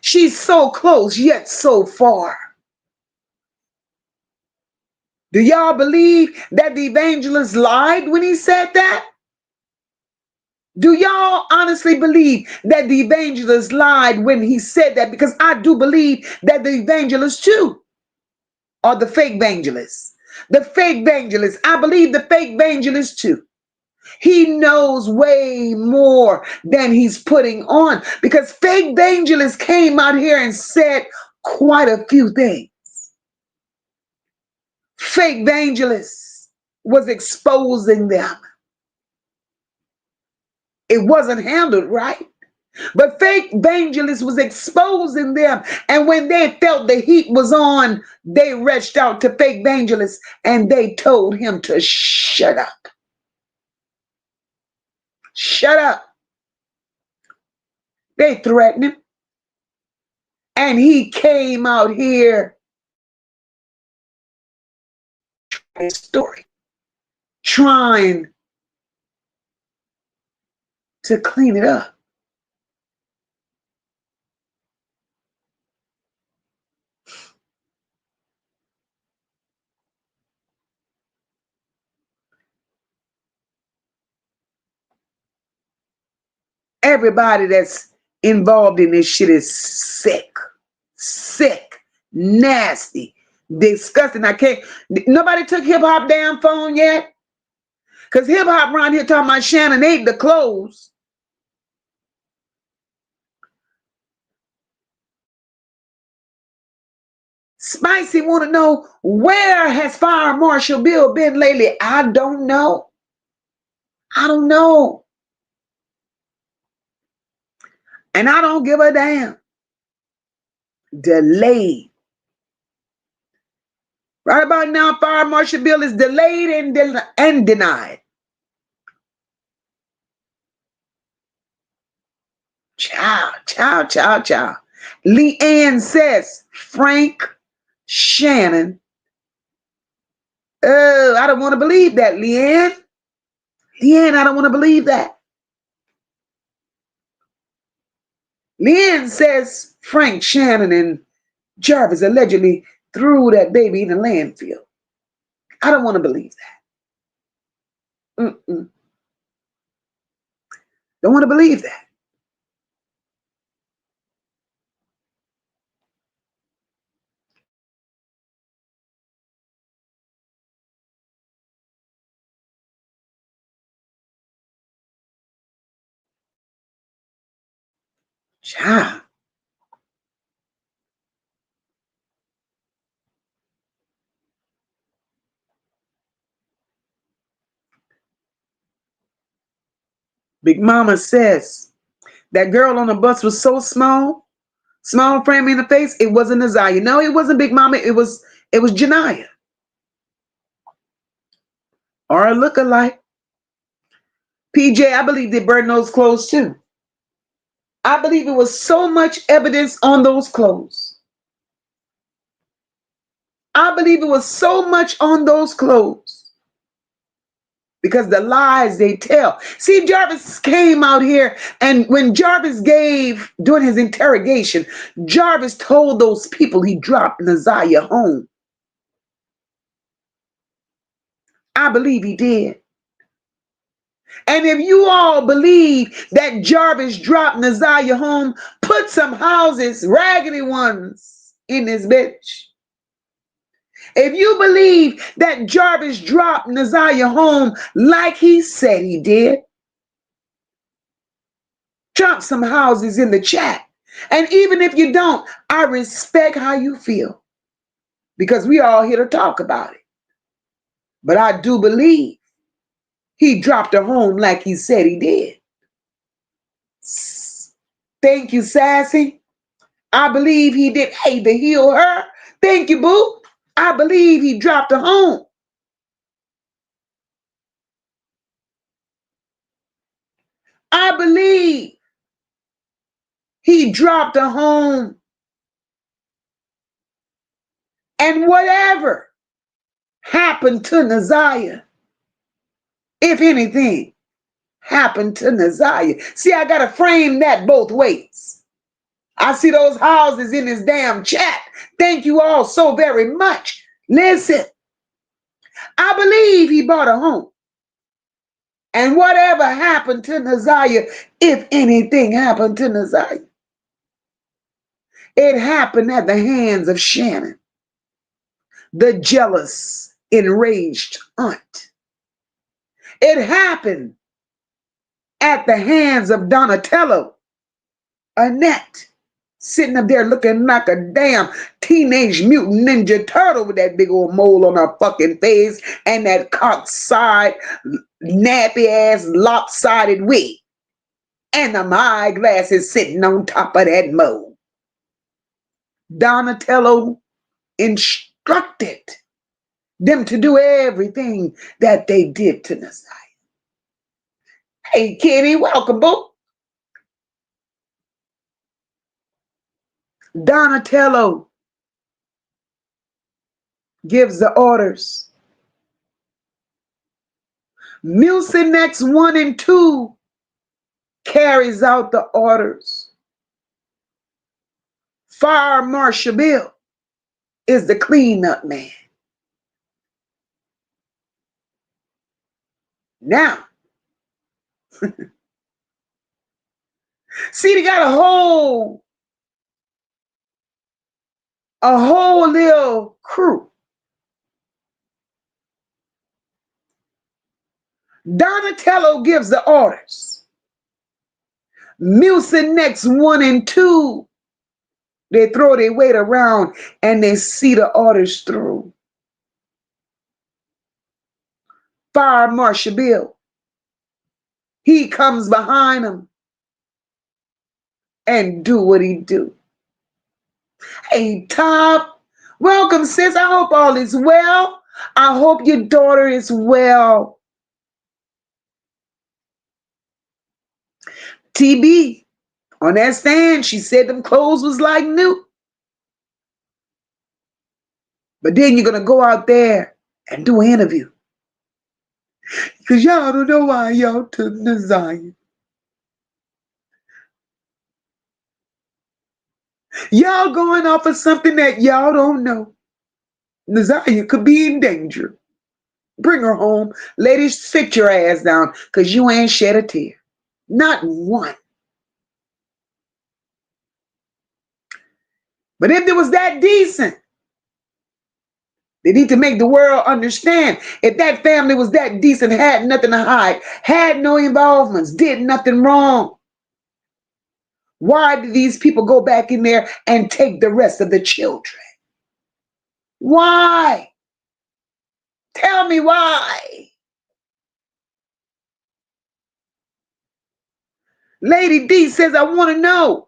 she's so close yet so far. Do y'all believe that the evangelist lied when he said that? Do y'all honestly believe that the evangelist lied when he said that? Because I do believe that the evangelist too, or the fake evangelist. The fake evangelist, I believe the fake evangelist too. He knows way more than he's putting on, because fake evangelists came out here and said quite a few things. Fake evangelists was exposing them. It wasn't handled right. But fake evangelists was exposing them. And when they felt the heat was on, they reached out to fake evangelists and they told him to shut up. Shut up. They threatened him. And he came out here, his story, trying to clean it up. Everybody that's involved in this shit is sick, nasty, disgusting. I can't. Nobody took hip hop damn phone yet, because hip hop around here talking about Shannon ate the clothes. Spicy want to know, where has Fire Marshal Bill been lately? I don't know. I don't know. And I don't give a damn. Delayed. Right about now, Fire Marshal Bill is delayed and denied. Child. Leanne says, Frank Shannon. I don't want to believe that, Leanne. Leanne, I don't want to believe that. Leanne says Frank Shannon and Jarvis allegedly threw that baby in the landfill. I don't want to believe that. Don't want to believe that. Child. Big Mama says that girl on the bus was so small frame in the face. It wasn't Naziyah. No, it wasn't Big Mama. It was Janiyah, or a lookalike. PJ, I believe they burned those clothes too. I believe it was so much evidence on those clothes. I believe it was so much on those clothes. Because the lies they tell. See, Jarvis came out here, and when Jarvis gave, during his interrogation, Jarvis told those people he dropped Naziyah home. I believe he did. And if you all believe that Jarvis dropped Naziyah home, put some houses, raggedy ones, in this bitch. If you believe that Jarvis dropped Naziyah home like he said he did, drop some houses in the chat. And even if you don't, I respect how you feel, because we all here to talk about it. But I do believe he dropped her home like he said he did. Thank you, Sassy. I believe he did. Hey, to heal her. Thank you, boo. I believe he dropped her home. I believe he dropped her home. And whatever happened to Naziyah, if anything, happened to Naziyah. See, I got to frame that both ways. I see those houses in this damn chat. Thank you all so very much. Listen, I believe he bought a home. And whatever happened to Naziyah, if anything happened to Naziyah, it happened at the hands of Shannon, the jealous, enraged aunt. It happened at the hands of Donatello, Annette, sitting up there looking like a damn teenage mutant ninja turtle with that big old mole on her fucking face and that cockside, nappy ass, lopsided wig. And the eyeglasses sitting on top of that mole. Donatello instructed them to do everything that they did to Naziyah. Hey, Kenny, welcome, boo. Donatello gives the orders. Mucinex 1 and 2 carries out the orders. Fire Marshal Bill is the cleanup man. Now, see, they got a whole little crew. Donatello gives the orders. Mucinex 1 and 2, they throw their weight around and they see the orders through. Fire Marshal Bill, he comes behind them and do what he do. Hey, Top, welcome, sis. I hope all is well. I hope your daughter is well. TB, on that stand, she said them clothes was like new. But then you're going to go out there and do an interview. Because y'all don't know why y'all took Naziyah. Y'all going off of something that y'all don't know. Naziyah could be in danger. Bring her home. Ladies, sit your ass down because you ain't shed a tear. Not one. But if it was that decent, they need to make the world understand. If that family was that decent, had nothing to hide, had no involvements, did nothing wrong, why did these people go back in there and take the rest of the children? Why? Tell me why. Lady D says, I want to know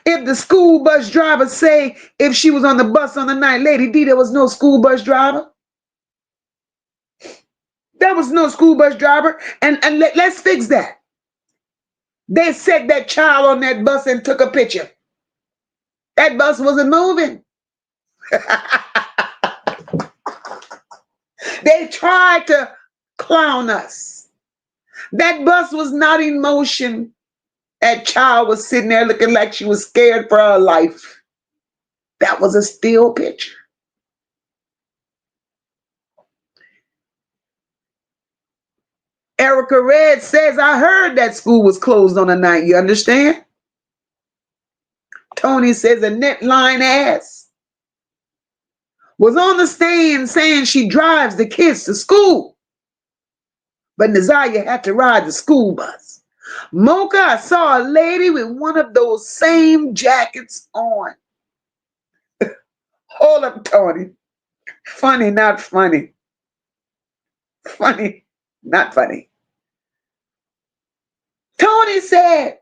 if the school bus driver say if she was on the bus on the night. Lady D, there was no school bus driver. There was no school bus driver. And let's fix that. They set that child on that bus and took a picture. That bus wasn't moving. They tried to clown us. That bus was not in motion. That child was sitting there looking like she was scared for her life. That was a still picture. Erica Red says, I heard that school was closed on the night. You understand? Tony says, Annette Line ass was on the stand saying she drives the kids to school. But Naziyah had to ride the school bus. Mocha, I saw a lady with one of those same jackets on. Hold up, Tony. Funny, not funny. Funny, not funny. Tony said,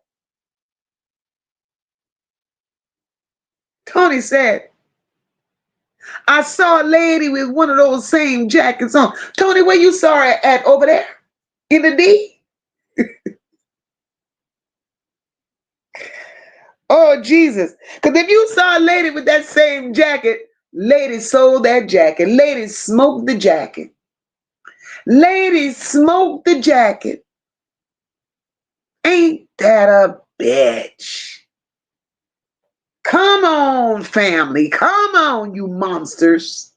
I saw a lady with one of those same jackets on. Tony, where you saw her at over there? In the D? Oh, Jesus. Because if you saw a lady with that same jacket, lady sold that jacket. Lady smoked the jacket. Lady smoked the jacket. Ain't that a bitch? Come on, family. Come on, you monsters.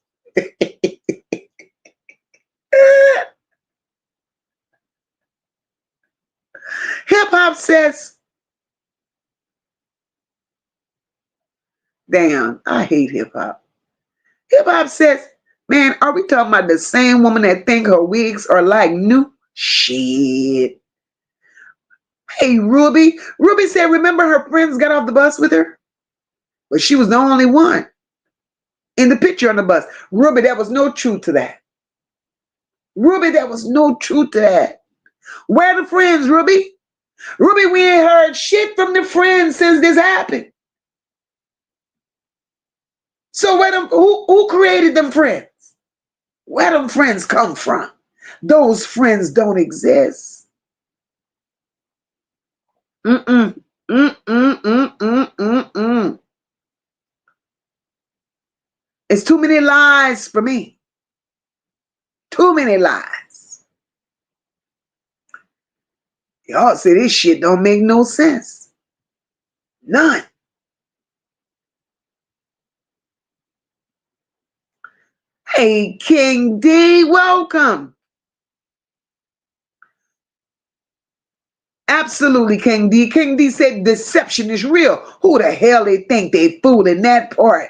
Hip hop says, damn, I hate hip hop. Hip hop says, man, are we talking about the same woman that think her wigs are like new? Shit. Hey, Ruby. Ruby said, remember her friends got off the bus with her? But she was the only one in the picture on the bus. Ruby, there was no truth to that. Ruby, there was no truth to that. Where are the friends, Ruby? Ruby, we ain't heard shit from the friends since this happened. So who created them friends? Where them friends come from? Those friends don't exist. Mm-mm. Mm-mm. Mm-mm. Mm-mm. It's too many lies for me. Too many lies. Y'all say this shit don't make no sense. None. Hey, King D, welcome. Absolutely, King D. King D said deception is real. Who the hell they think they fooling that part?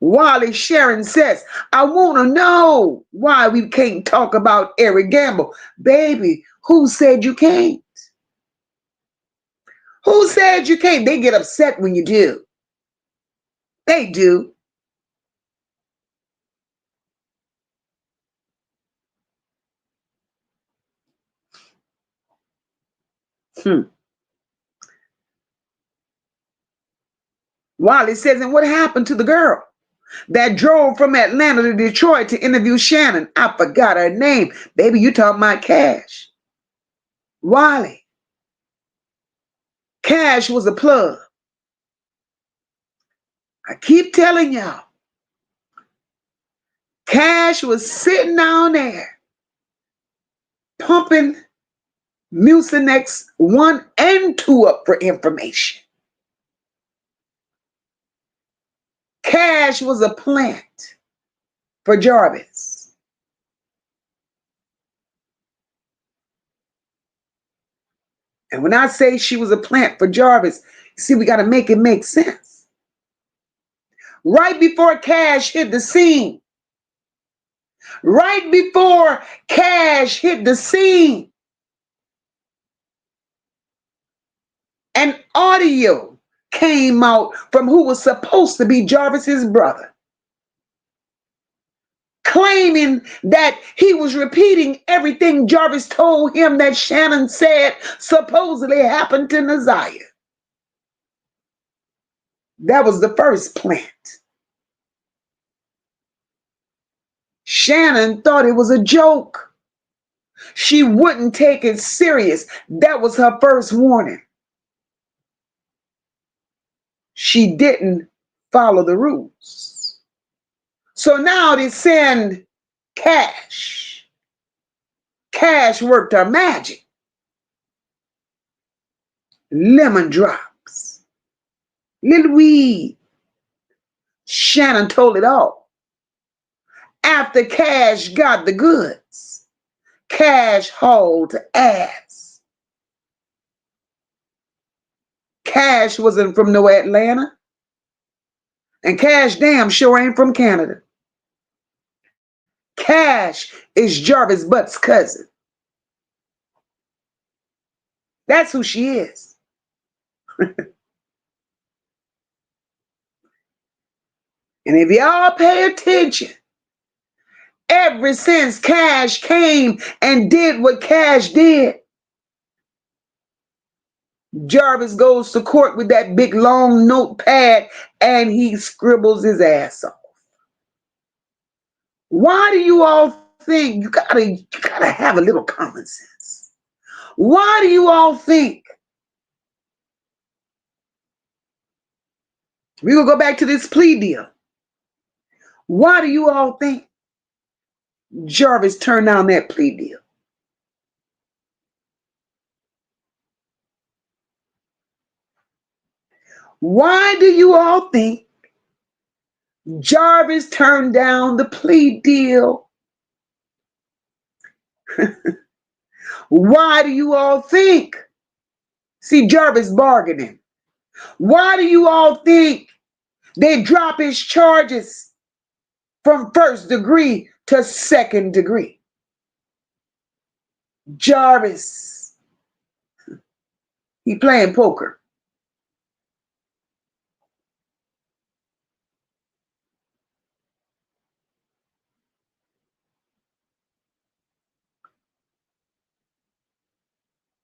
Wally Sharon says, I want to know why we can't talk about Eric Gamble. Baby, who said you can't? Who said you can't? They get upset when you do. They do. Wally says, and what happened to the girl that drove from Atlanta to Detroit to interview Shannon? I forgot her name. Baby, you talking about Cash. Wally. Cash was a plug. I keep telling y'all. Cash was sitting down there pumping Mucinex 1 and 2 up for information. Cash was a plant for Jarvis. And when I say she was a plant for Jarvis, you see, we got to make it make sense. Right before Cash hit the scene, right before Cash hit the scene, an audio came out from who was supposed to be Jarvis's brother, claiming that he was repeating everything Jarvis told him that Shannon said supposedly happened to Naziyah. That was the first plant. Shannon thought it was a joke. She wouldn't take it serious. That was her first warning. She didn't follow the rules. So now they send Cash. Cash worked her magic. Lemon drops. Little weed. Shannon told it all. After Cash got the goods, Cash hauled ass. Cash wasn't from no Atlanta. And Cash damn sure ain't from Canada. Cash is Jarvis Butt's cousin. That's who she is. And if y'all pay attention, ever since Cash came and did what Cash did, Jarvis goes to court with that big long notepad and he scribbles his ass off. Why do you all think you gotta have a little common sense? Why do you all think? We will go back to this plea deal. Why do you all think Jarvis turned down that plea deal? Why do you all think Jarvis turned down the plea deal? Why do you all think? See, Jarvis bargaining. Why do you all think they drop his charges from first degree to second degree? Jarvis, he playing poker.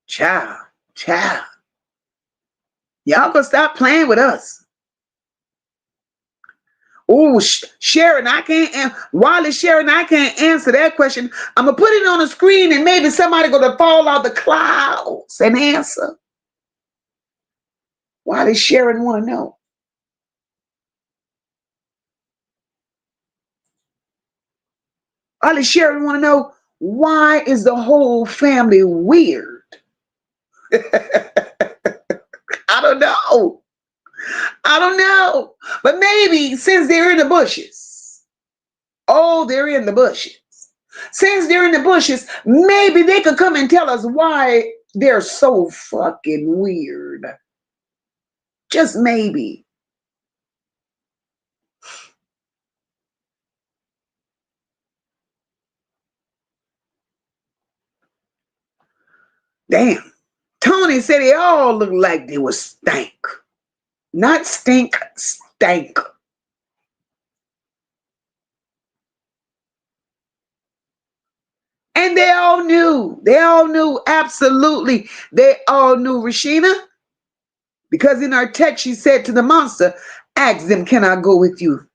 Child, child. Y'all gonna stop playing with us. Oh, Sharon, I can't. Wally, Sharon, I can't answer that question. I'm gonna put it on the screen, and maybe somebody gonna fall out the clouds and answer. Why does Sharon want to know? Why does Sharon want to know? Why is the whole family weird? I don't know. I don't know. But maybe since they're in the bushes. Oh, they're in the bushes. Since they're in the bushes, maybe they could come and tell us why they're so fucking weird. Just maybe. Damn. Tony said they all looked like they was stank. Not stink, stank. And they all knew. They all knew, absolutely. They all knew Rashina. Because in her text, she said to the monster, ask them, can I go with you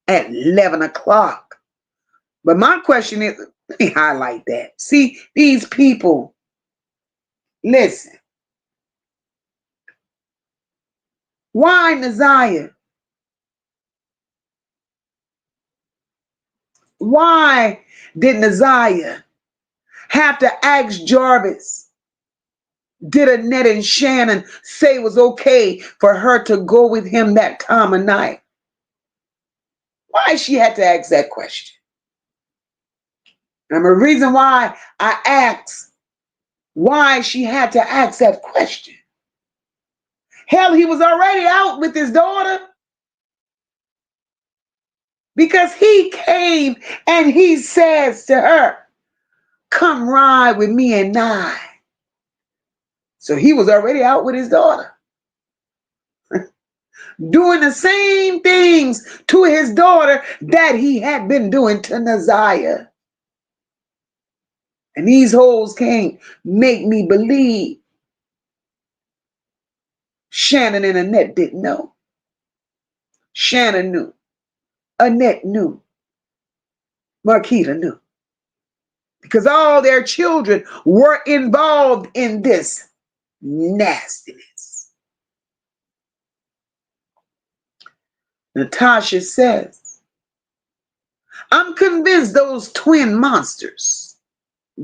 at 11 o'clock? But my question is, let me highlight that. See, these people, listen. Why Naziyah? Why did Naziyah have to ask Jarvis? Did Annette and Shannon say it was okay for her to go with him that time of night? Why she had to ask that question? And the reason why I asked why she had to ask that question. Hell, he was already out with his daughter. Because he came and he says to her, come ride with me and I. So he was already out with his daughter. Doing the same things to his daughter that he had been doing to Naziyah. And these hoes can't make me believe Shannon and Annette didn't know. Shannon knew. Annette knew. Marquita knew. Because all their children were involved in this nastiness. Natasha says, I'm convinced those twin monsters,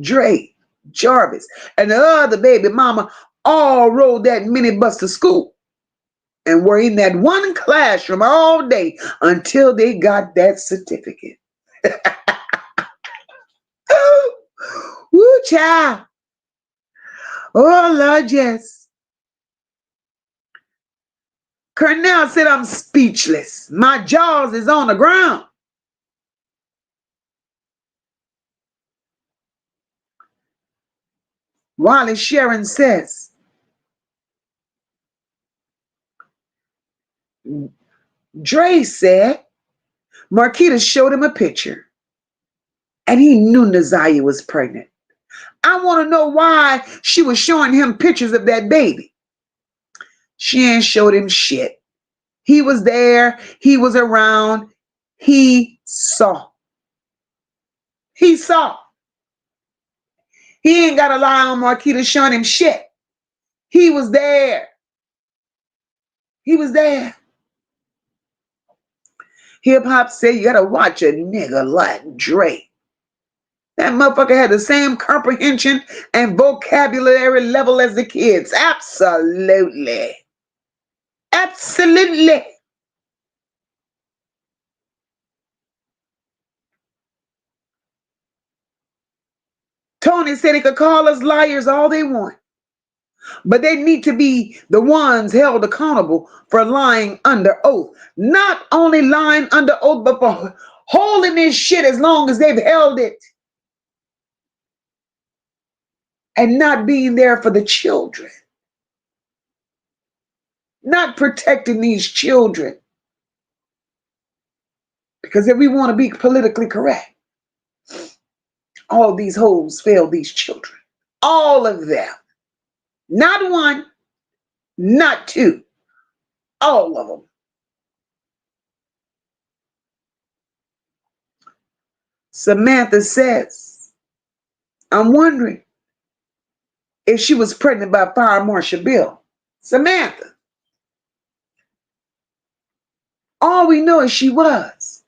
Dre, Jarvis, and the other baby mama all rode that minibus to school and were in that one classroom all day until they got that certificate. Woo, child. Oh, Lord, yes. Cornell said, I'm speechless. My jaws is on the ground. Wally Sharon says, Dre said, Marquita showed him a picture and he knew Naziyah was pregnant. I want to know why she was showing him pictures of that baby. She ain't showed him shit. He was there. He was around. He saw. He saw. He ain't got to lie on Marquita showing him shit. He was there. He was there. Hip hop said you got to watch a nigga like Dre. That motherfucker had the same comprehension and vocabulary level as the kids. Absolutely. Absolutely. Tony said he could call us liars all they want, but they need to be the ones held accountable for lying under oath. Not only lying under oath, but for holding this shit as long as they've held it and not being there for the children, not protecting these children. Because if we want to be politically correct, all these hoes failed these children. All of them. Not one, not two. All of them. Samantha says, I'm wondering if she was pregnant by Fire Marshal Bill. Samantha. All we know is she was.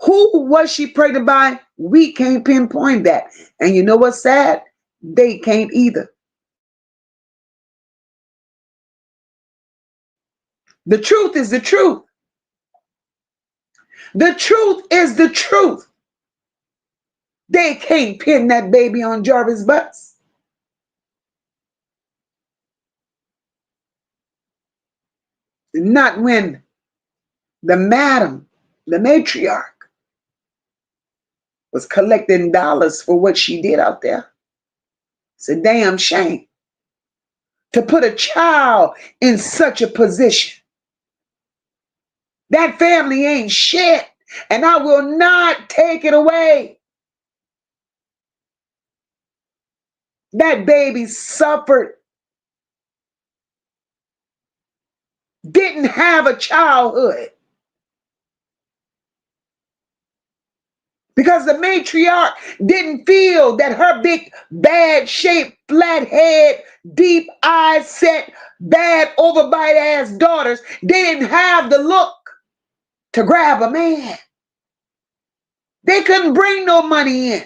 Who was she pregnant by? We can't pinpoint that. And you know what's sad? They can't either. The truth is the truth. The truth is the truth. They can't pin that baby on Jarvis' butts. Not when the madam, the matriarch, was collecting dollars for what she did out there. It's a damn shame to put a child in such a position. That family ain't shit, and I will not take it away. That baby suffered, didn't have a childhood. Because the matriarch didn't feel that her big, bad shaped, flat head, deep eyes set, bad, overbite ass daughters, they didn't have the look to grab a man. They couldn't bring no money in.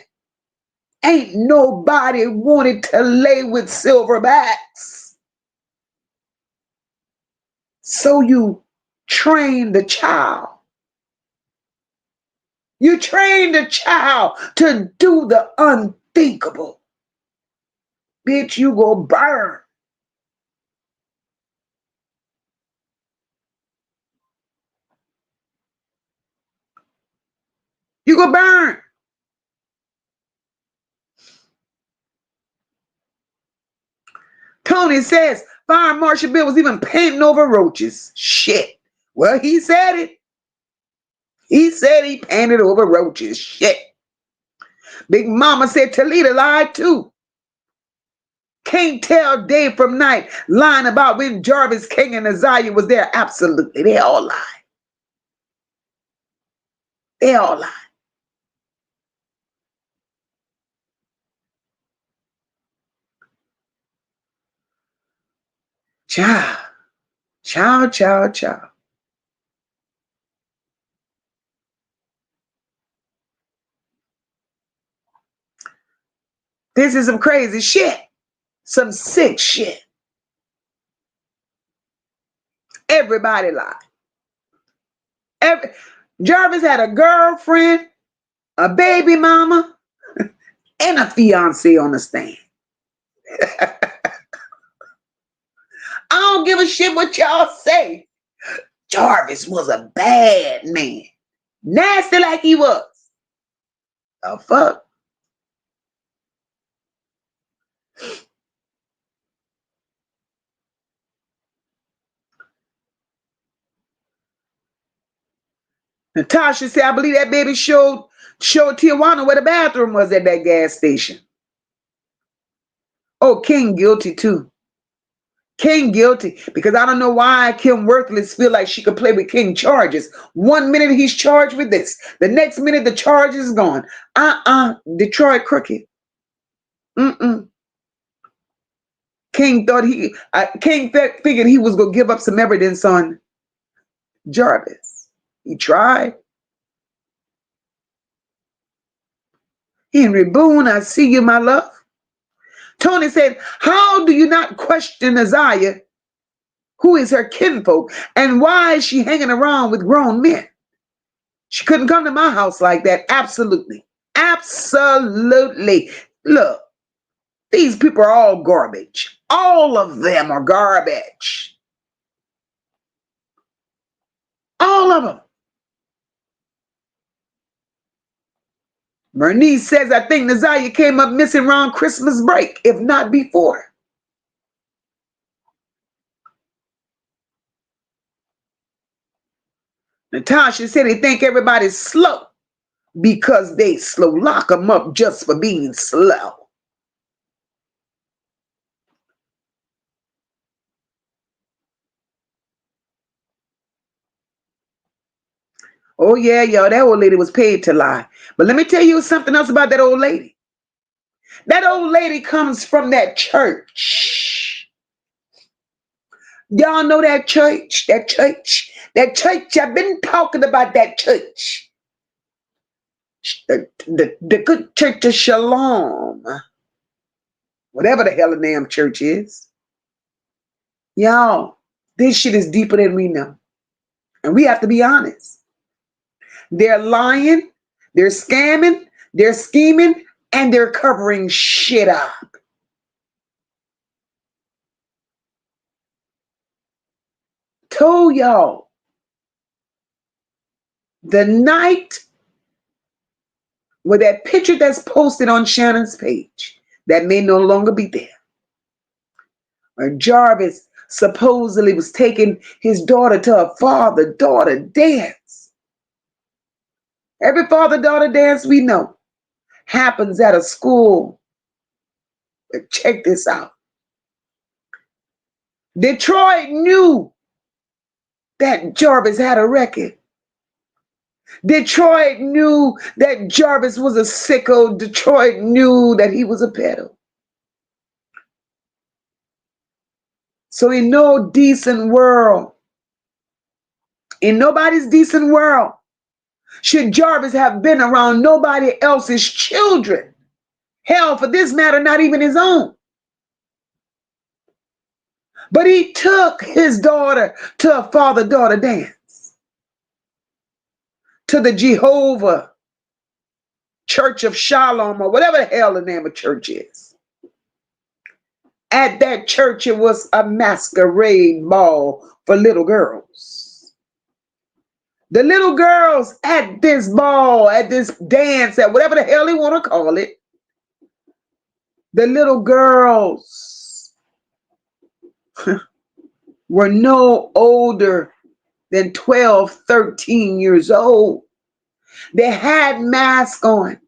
Ain't nobody wanted to lay with silverbacks. So you train the child. You train the child to do the unthinkable. Bitch, you go burn. You go burn. Tony says Fire Marshal Bill was even painting over roaches. Shit. Well, he said it. He said he painted over roaches. Shit. Big Mama said Talita lied too. Can't tell day from night, lying about when Jarvis, King, and Naziyah was there. Absolutely. They all lie. They all lie. Child. Child, child, child. This is some crazy shit. Some sick shit. Everybody lied. Jarvis had a girlfriend, a baby mama, and a fiance on the stand. I don't give a shit what y'all say. Jarvis was a bad man. Nasty like he was. The fuck? Natasha said, I believe that baby showed Tijuana where the bathroom was at that gas station. Oh, King guilty too. King guilty, because I don't know why Kim Worthless feel like she could play with King charges. 1 minute he's charged with this. The next minute the charge is gone. Detroit crooked. King thought King figured he was going to give up some evidence on Jarvis. He tried. Henry Boone, I see you, my love. Tony said, how do you not question Naziyah Who is her kinfolk? And why is she hanging around with grown men? She couldn't come to my house like that. Absolutely. Absolutely. Look, these people are all garbage. All of them are garbage. All of them. Bernice says, I think Naziyah came up missing around Christmas break, if not before. Natasha said they think everybody's slow because they slow. Lock them up just for being slow. Oh, yeah, y'all, that old lady was paid to lie. But let me tell you something else about that old lady. That old lady comes from that church. Y'all know that church, that church, that church. I've been talking about that church. The good church of Shalom. Whatever the hell the damn church is. Y'all, this shit is deeper than we know. And we have to be honest. They're lying, they're scamming, they're scheming, and they're covering shit up. Told y'all, the night with that picture that's posted on Shannon's page, that may no longer be there, where Jarvis supposedly was taking his daughter to a father-daughter dance. Every father-daughter dance we know happens at a school. But check this out. Detroit knew that Jarvis had a record. Detroit knew that Jarvis was a sicko. Detroit knew that he was a pedo. So in no decent world, in nobody's decent world, should Jarvis have been around nobody else's children. Hell, for this matter, not even his own. But he took his daughter to a father-daughter dance, to the Jehovah Church of Shalom, or whatever the hell the name of church is. At that church, it was a masquerade ball for little girls. The little girls at this ball, at this dance, at whatever the hell they want to call it, the little girls were no older than 12, 13 years old. They had masks on.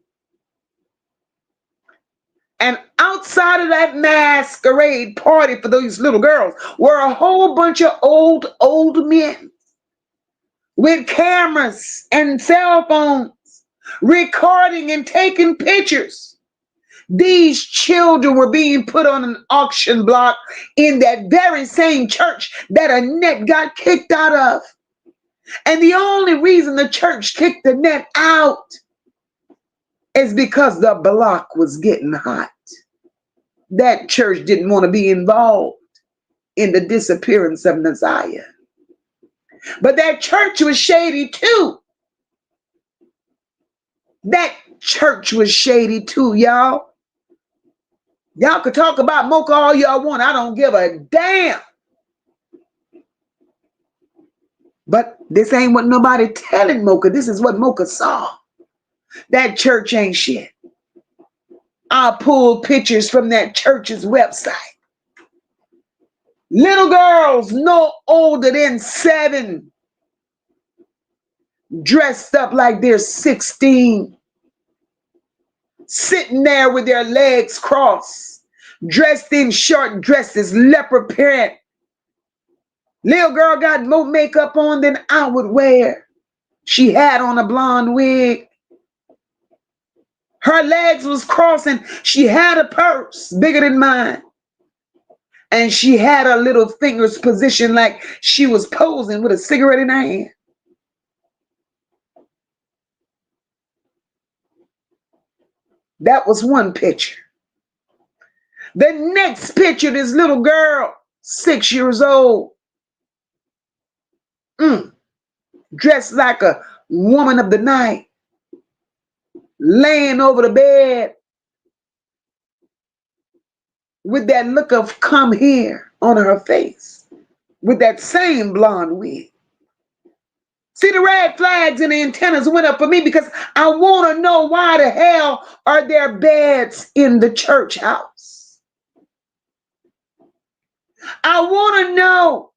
And outside of that masquerade party for those little girls were a whole bunch of old men with cameras and cell phones, recording and taking pictures. These children were being put on an auction block in that very same church that Annette got kicked out of. And the only reason the church kicked Annette out is because the block was getting hot. That church didn't want to be involved in the disappearance of Naziyah. But that church was shady too. That church was shady too, y'all. Y'all could talk about Mocha all y'all want. I don't give a damn. But this ain't what nobody telling Mocha. This is what Mocha saw. That church ain't shit. I pulled pictures from that church's website. Little girls no older than 7, dressed up like they're 16, sitting there with their legs crossed, dressed in short dresses, leopard print. Little girl got more makeup on than I would wear. She had on a blonde wig. Her legs was crossing. She had a purse bigger than mine. And she had her little fingers positioned like she was posing with a cigarette in her hand. That was one picture. The next picture, this little girl, 6 years old, Dressed like a woman of the night, laying over the bed with that look of come here on her face, with that same blonde wig. See, the red flags and the antennas went up for me because I want to know why the hell are there beds in the church house? I want to know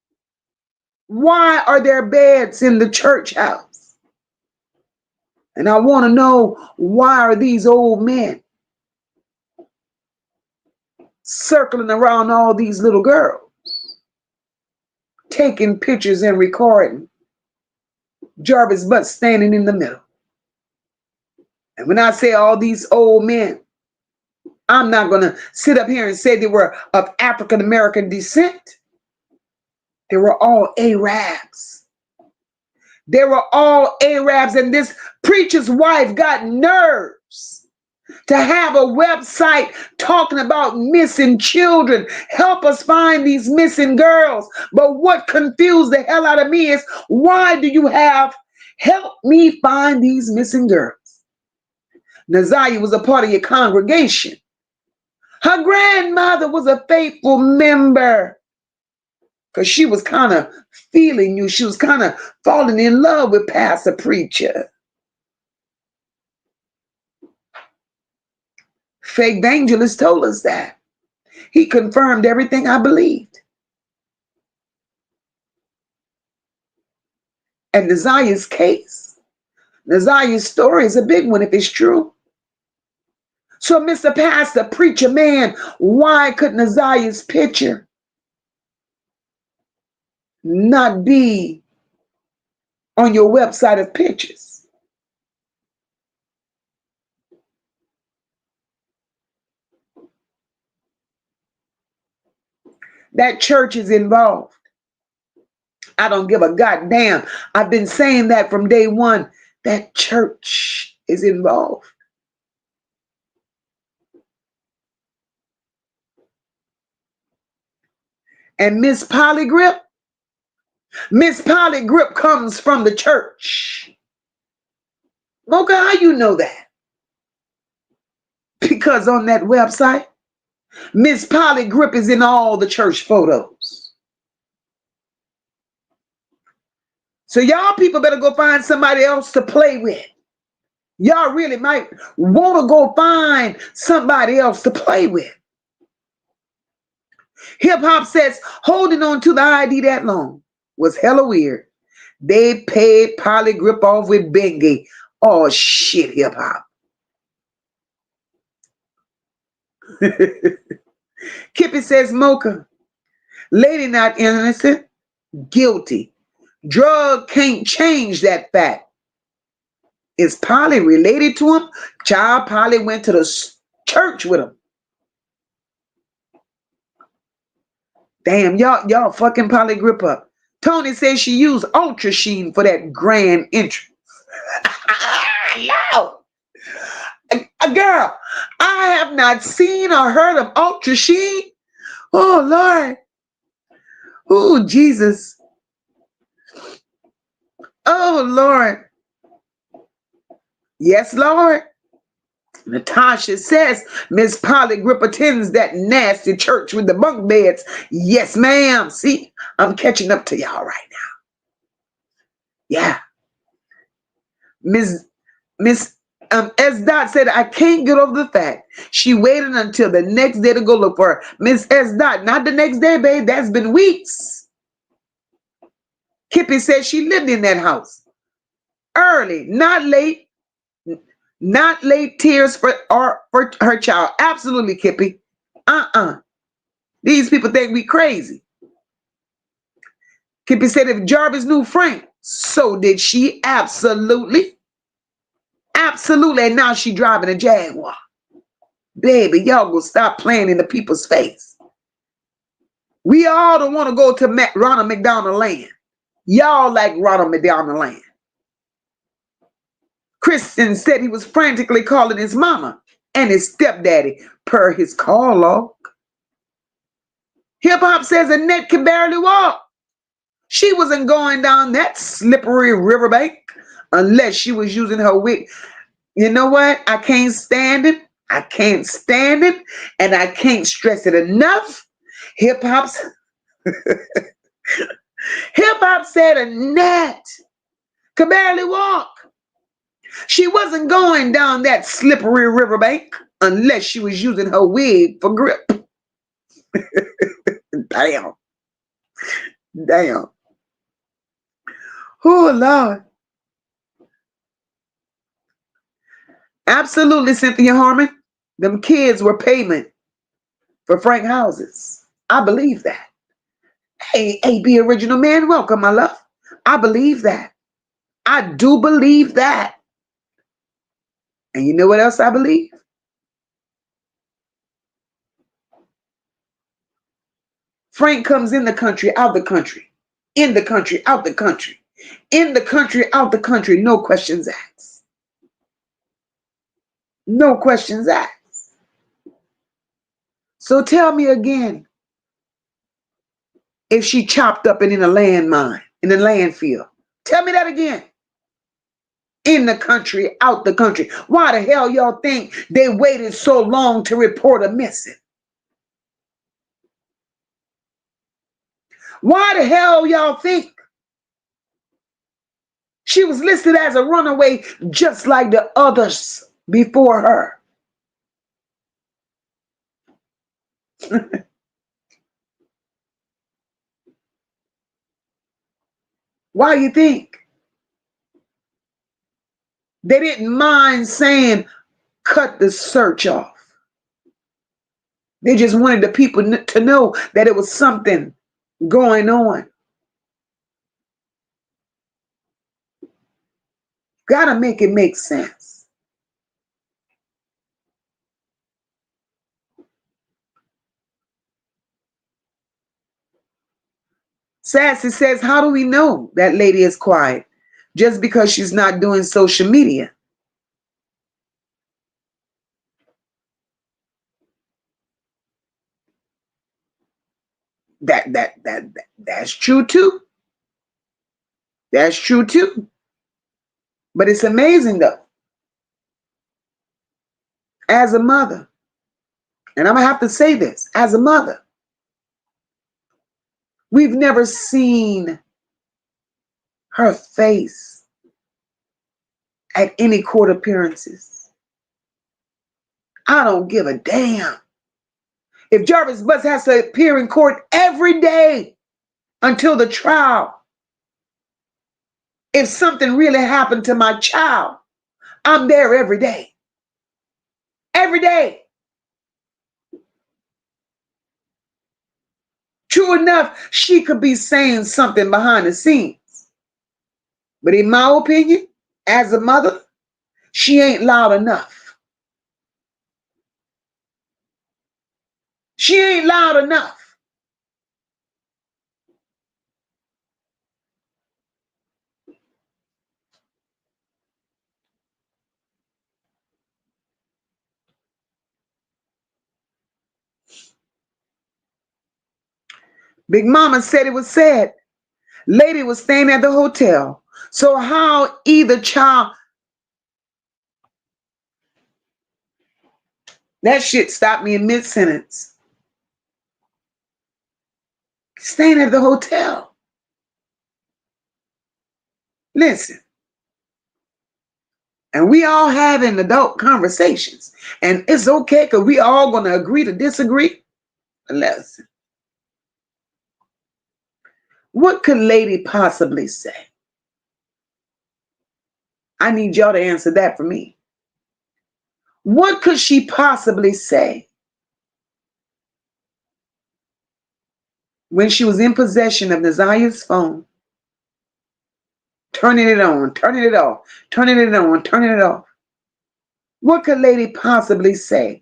why are there beds in the church house? And I want to know why are these old men circling around all these little girls, taking pictures and recording, Jarvis Butt standing in the middle. And when I say all these old men, I'm not going to sit up here and say they were of African American descent. They were all Arabs. They were all Arabs, and this preacher's wife got nerves to have a website talking about missing children. Help us find these missing girls. But what confused the hell out of me is, why do you have help me find these missing girls? Naziyah was a part of your congregation. Her grandmother was a faithful member because she was kind of feeling you. She was kind of falling in love with Pastor Preacher. Fake evangelist told us that. He confirmed everything I believed. And Naziyah's case, Naziyah's story is a big one if it's true. So, Mr. Pastor, Preacher man, why could Naziyah's picture not be on your website of pictures? That church is involved. I don't give a goddamn. I've been saying that from day one. That church is involved. And Miss Polly Grip comes from the church. Mocha, how you know that? Because on that website, Miss Polly Grip is in all the church photos. So y'all people better go find somebody else to play with. Y'all really might want to go find somebody else to play with. Hip hop says holding on to the ID that long was hella weird. They paid Polly Grip off with Bengay. Oh shit, hip hop. Kippy says Mocha, lady not innocent, guilty. Drug can't change that fact. Is Polly related to him? Child, Polly went to the church with him. Damn, y'all fucking Polly Grip up. Tony says she used Ultra Sheen for that grand entrance. No. Girl, I have not seen or heard of Ultra Sheen. Oh, Lord. Oh, Jesus. Oh, Lord. Yes, Lord. Natasha says Miss Polly Grip attends that nasty church with the bunk beds. Yes, ma'am. See, I'm catching up to y'all right now. Yeah. Miss S. Dot said, I can't get over the fact she waited until the next day to go look for her. Miss S. Dot, not the next day, babe. That's been weeks. Kippy said she lived in that house. Early, not late. Not late tears for her child. Absolutely, Kippy. These people think we crazy. Kippy said if Jarvis knew Frank, so did she. Absolutely. Absolutely. And now she driving a Jaguar. Baby, y'all gonna stop playing in the people's face. We all don't want to go to Ronald McDonald Land. Y'all like Ronald McDonald Land. Kristen said he was frantically calling his mama and his stepdaddy per his call log. Hip Hop says Annette can barely walk. She wasn't going down that slippery riverbank unless she was using her wig. You know what? I can't stand it. I can't stand it. And I can't stress it enough. Hip hop's Hip hop said Annette could barely walk. She wasn't going down that slippery riverbank unless she was using her wig for grip. Damn. Damn. Oh, Lord. Absolutely, Cynthia Harmon. Them kids were payment for Frank houses. I believe that. Hey, AB Original Man, welcome, my love. I believe that. I do believe that. And you know what else I believe? Frank comes in the country, out the country. In the country, out the country. In the country, out the country. No questions asked. No questions asked. So tell me again, if she chopped up and in a landmine, in a landfill. Tell me that again. In the country, out the country. Why the hell y'all think they waited so long to report her missing? Why the hell y'all think she was listed as a runaway just like the others before her? Why you think? They didn't mind saying, cut the search off. They just wanted the people to know that it was something going on. Gotta make it make sense. Sassy says, how do we know that lady is quiet? Just because she's not doing social media. That's true too. That's true too. But it's amazing though. As a mother, and I'm gonna have to say this, as a mother, we've never seen her face at any court appearances. I don't give a damn. If Jarvis Butts has to appear in court every day until the trial, if something really happened to my child, I'm there every day. Every day. True enough, she could be saying something behind the scenes. But in my opinion, as a mother, she ain't loud enough. She ain't loud enough. Big Mama said it was sad. Lady was staying at the hotel. So how either child... That shit stopped me in mid-sentence. Staying at the hotel. Listen. And we all having adult conversations. And it's okay because we all going to agree to disagree. Listen. What could Lady possibly say? I need y'all to answer that for me. What could she possibly say when she was in possession of Naziyah's phone, turning it on, turning it off, turning it on, turning it off? What could Lady possibly say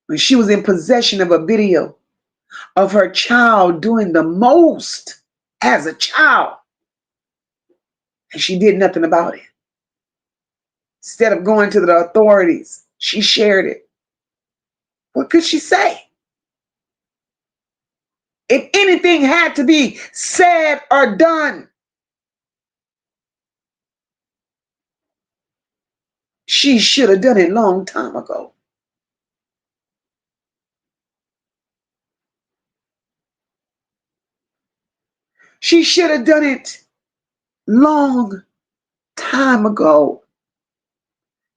when she was in possession of a video of her child doing the most as a child and she did nothing about it? Instead of going to the authorities, she shared it. What could she say? If anything had to be said or done, she should have done it long time ago. She should have done it long time ago.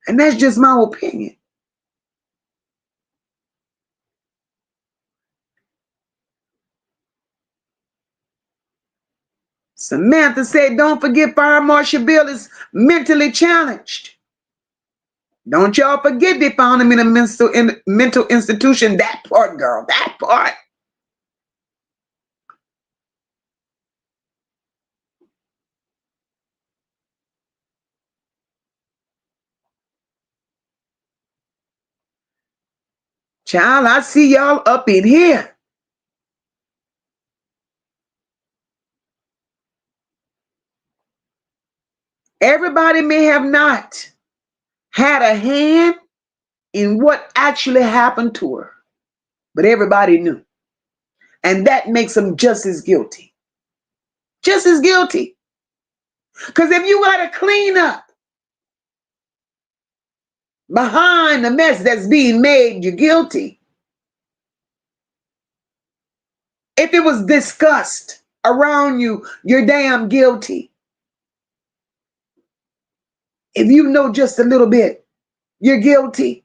And that's just my opinion. Samantha said, don't forget Fire Marshal Bill is mentally challenged. Don't y'all forget they found him in a mental institution. That part, girl, that part. Child, I see y'all up in here. Everybody may have not had a hand in what actually happened to her, but everybody knew. And that makes them just as guilty. Just as guilty. Because if you got to clean up behind the mess that's being made, you're guilty. If it was discussed around you, you're damn guilty. If you know just a little bit, you're guilty.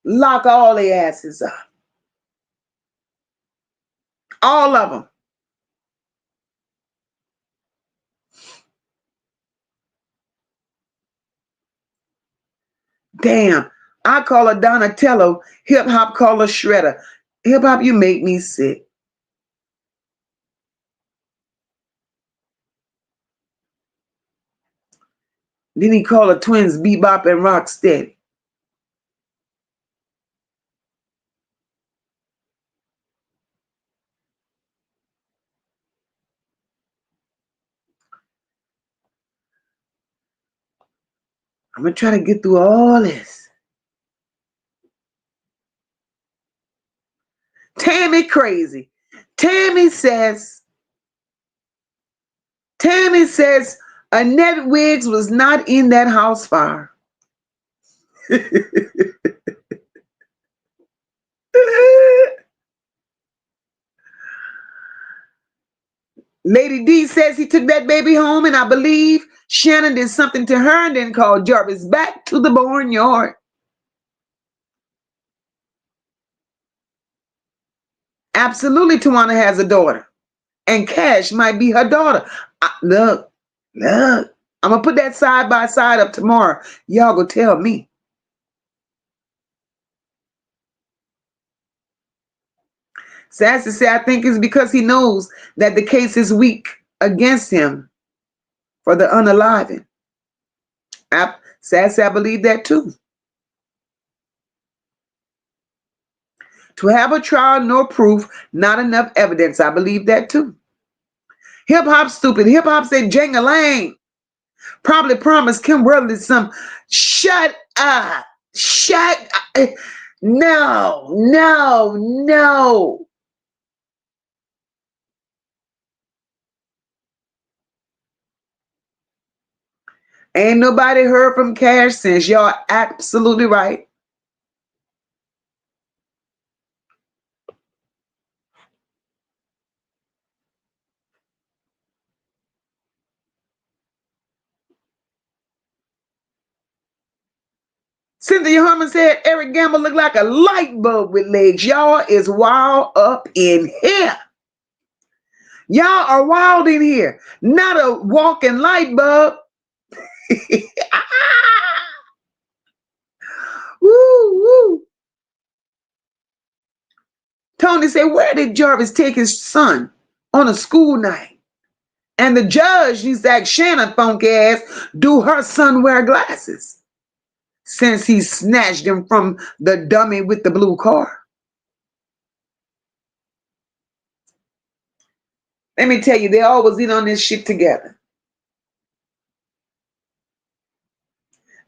Lock all the asses up. All of them. Damn. I call her Donatello. Hip hop call her Shredder. Hip hop, you make me sick. Then he called her twins Bebop and Rocksteady. I'm going to try to get through all this. Tammy crazy. Tammy says Annette Wiggs was not in that house fire. Lady D says he took that baby home, and I believe Shannon did something to her and then called Jarvis back to the barnyard. Absolutely, Tawana has a daughter, and Cash might be her daughter. Look, I'm going to put that side by side up tomorrow. Y'all go tell me. Sassy said, I think it's because he knows that the case is weak against him for the unaliving. Sassy, I believe that too. To have a trial, no proof, not enough evidence. I believe that too. Hip hop stupid. Hip hop said Jenga Lane probably promised Kim Worley some. Shut up. Shut up. No. Ain't nobody heard from Cash since. Y'all absolutely right. Cynthia Harmon said Eric Gamble looked like a light bulb with legs. Y'all is wild up in here. Y'all are wild in here. Not a walking light bulb. Woo. Tony said, where did Jarvis take his son on a school night? And the judge needs to ask Shannon funky ass, do her son wear glasses? Since he snatched him from the dummy with the blue car. Let me tell you, they always in on this shit together.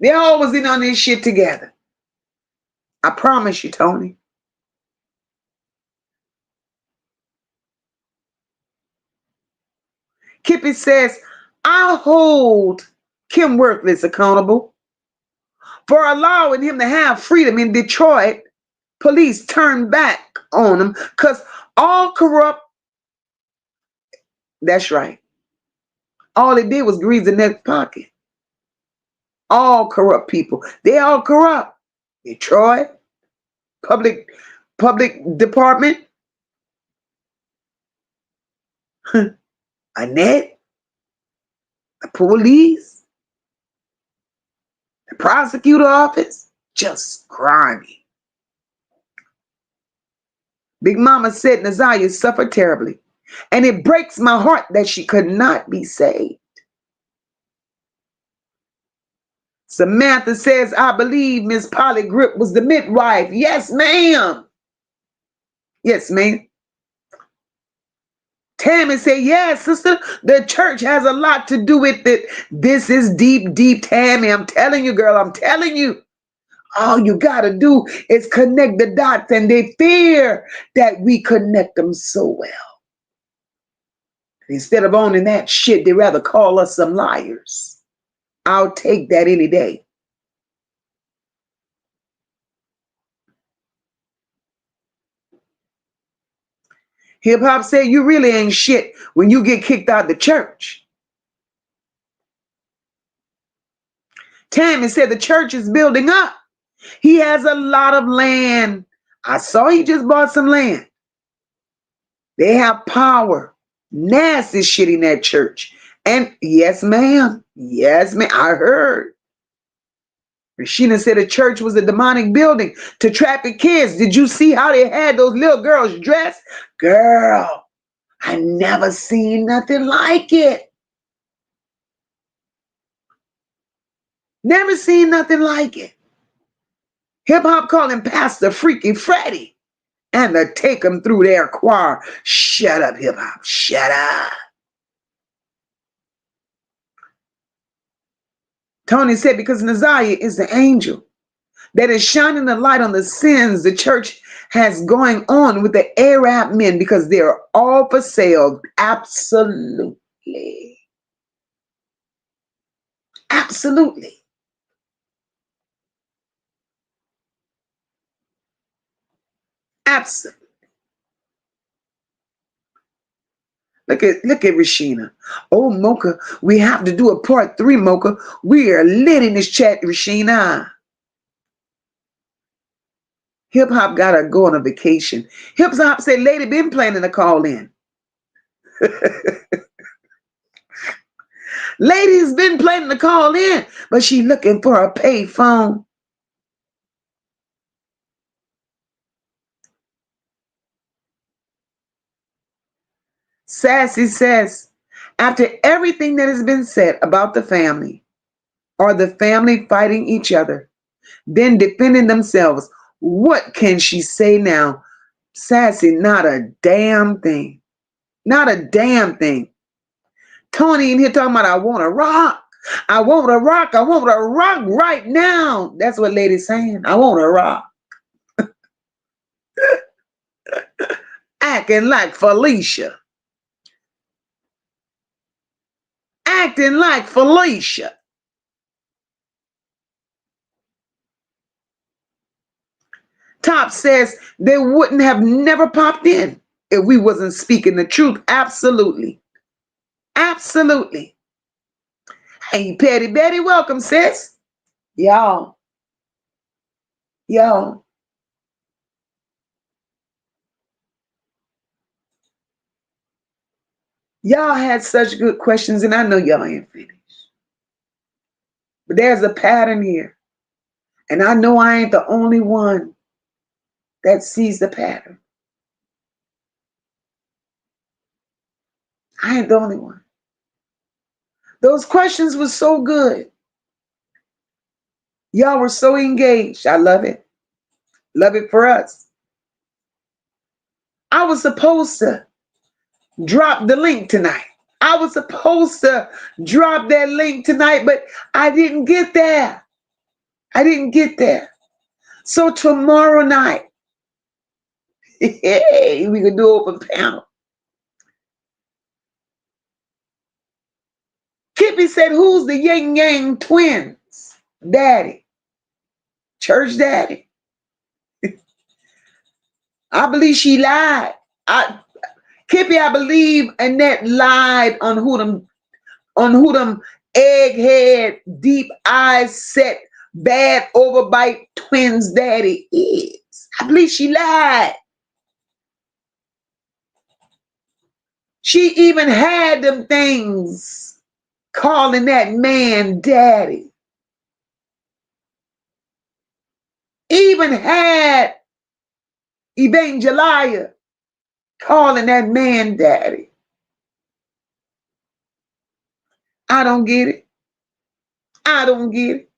They always in on this shit together. I promise you, Tony. Kippy says, I hold Kim Worthless accountable for allowing him to have freedom in Detroit. Police turned back on him because all corrupt, that's right. All they did was grease the next pocket. All corrupt people. They all corrupt. Detroit, public department, Annette, the police, the prosecutor office, just grimy. Big Mama said Naziyah suffered terribly, and it breaks my heart that she could not be saved. Samantha says, I believe Miss Polly Grip was the midwife. Yes, ma'am. Yes, ma'am. Tammy said, yes, sister, the church has a lot to do with it. This is deep, deep, Tammy. I'm telling you, girl, I'm telling you. All you got to do is connect the dots, and they fear that we connect them so well. Instead of owning that shit, they rather call us some liars. I'll take that any day. Hip hop said, you really ain't shit when you get kicked out the church. Tammy said the church is building up. He has a lot of land. I saw he just bought some land. They have power. Nasty shit in that church. And yes, ma'am. Yes, ma'am. I heard. Rashina said the church was a demonic building to traffic kids. Did you see how they had those little girls dressed? Girl, I never seen nothing like it. Never seen nothing like it. Hip hop calling Pastor Freaky Freddy and to take him through their choir. Shut up, hip hop. Shut up. Tony said because Naziyah is the angel that is shining the light on the sins the church has going on with the Arab men because they're all for sale. Absolutely. Absolutely. Absolutely. Look at Rashina. Oh, Mocha, we have to do a part 3, Mocha. We are lit in this chat, Rashina. Hip hop gotta go on a vacation. Hip hop said, lady been planning to call in. Lady's been planning to call in, but she looking for a pay phone. Sassy says, after everything that has been said about the family, or the family fighting each other, then defending themselves, what can she say now? Sassy, not a damn thing. Not a damn thing. Tony in here talking about, I want to rock. I want to rock. I want to rock right now. That's what lady's saying. I want to rock. Acting like Felicia. Acting like Felicia. Top says they wouldn't have never popped in if we wasn't speaking the truth. Absolutely. Absolutely. Hey, Petty Betty, welcome, sis. Y'all. Y'all. Y'all had such good questions, and I know y'all ain't finished. But there's a pattern here. And I know I ain't the only one that sees the pattern. I ain't the only one. Those questions were so good. Y'all were so engaged. I love it. Love it for us. I was supposed to drop the link tonight. I was supposed to drop that link tonight, but I didn't get there. I didn't get there. So tomorrow night, hey, we can do open panel. Kippy said, who's the Yang Yang twins? Daddy. Church daddy. I believe she lied. Kippy, I believe Annette lied on who them egghead, deep eyes set, bad overbite twins daddy is. I believe she lied. She even had them things calling that man daddy. Even had Evangelia calling that man daddy. I don't get it. I don't get it.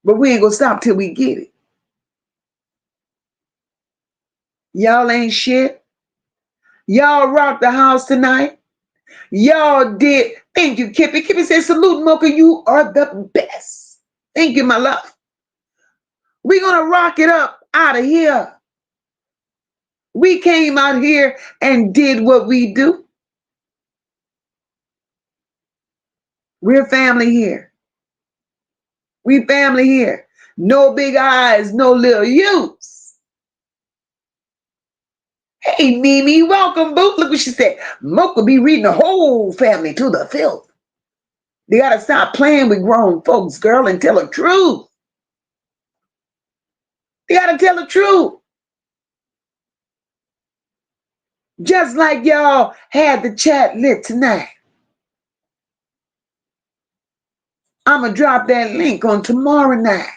But we ain't gonna stop till we get it. Y'all ain't shit. Y'all rocked the house tonight. Y'all did. Thank you, Kippy. Kippy said, salute, Mocha. You are the best. Thank you, my love. We're gonna rock it up out of here. We came out here and did what we do. We're family here. We family here. No big eyes, no little U's. Hey, Mimi, welcome, boo. Look what she said. Mocha be reading the whole family to the filth. They got to stop playing with grown folks, girl, and tell the truth. They got to tell the truth. Just like y'all had the chat lit tonight. I'm going to drop that link on tomorrow night.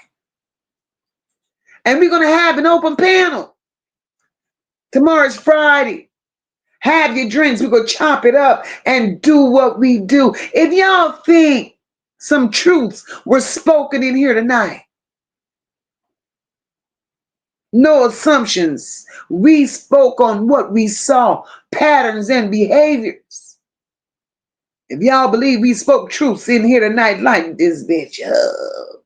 And we're going to have an open panel. Tomorrow's Friday. Have your drinks. We're going to chop it up and do what we do. If y'all think some truths were spoken in here tonight, no assumptions. We spoke on what we saw, patterns and behaviors. If y'all believe we spoke truths in here tonight, like this bitch up.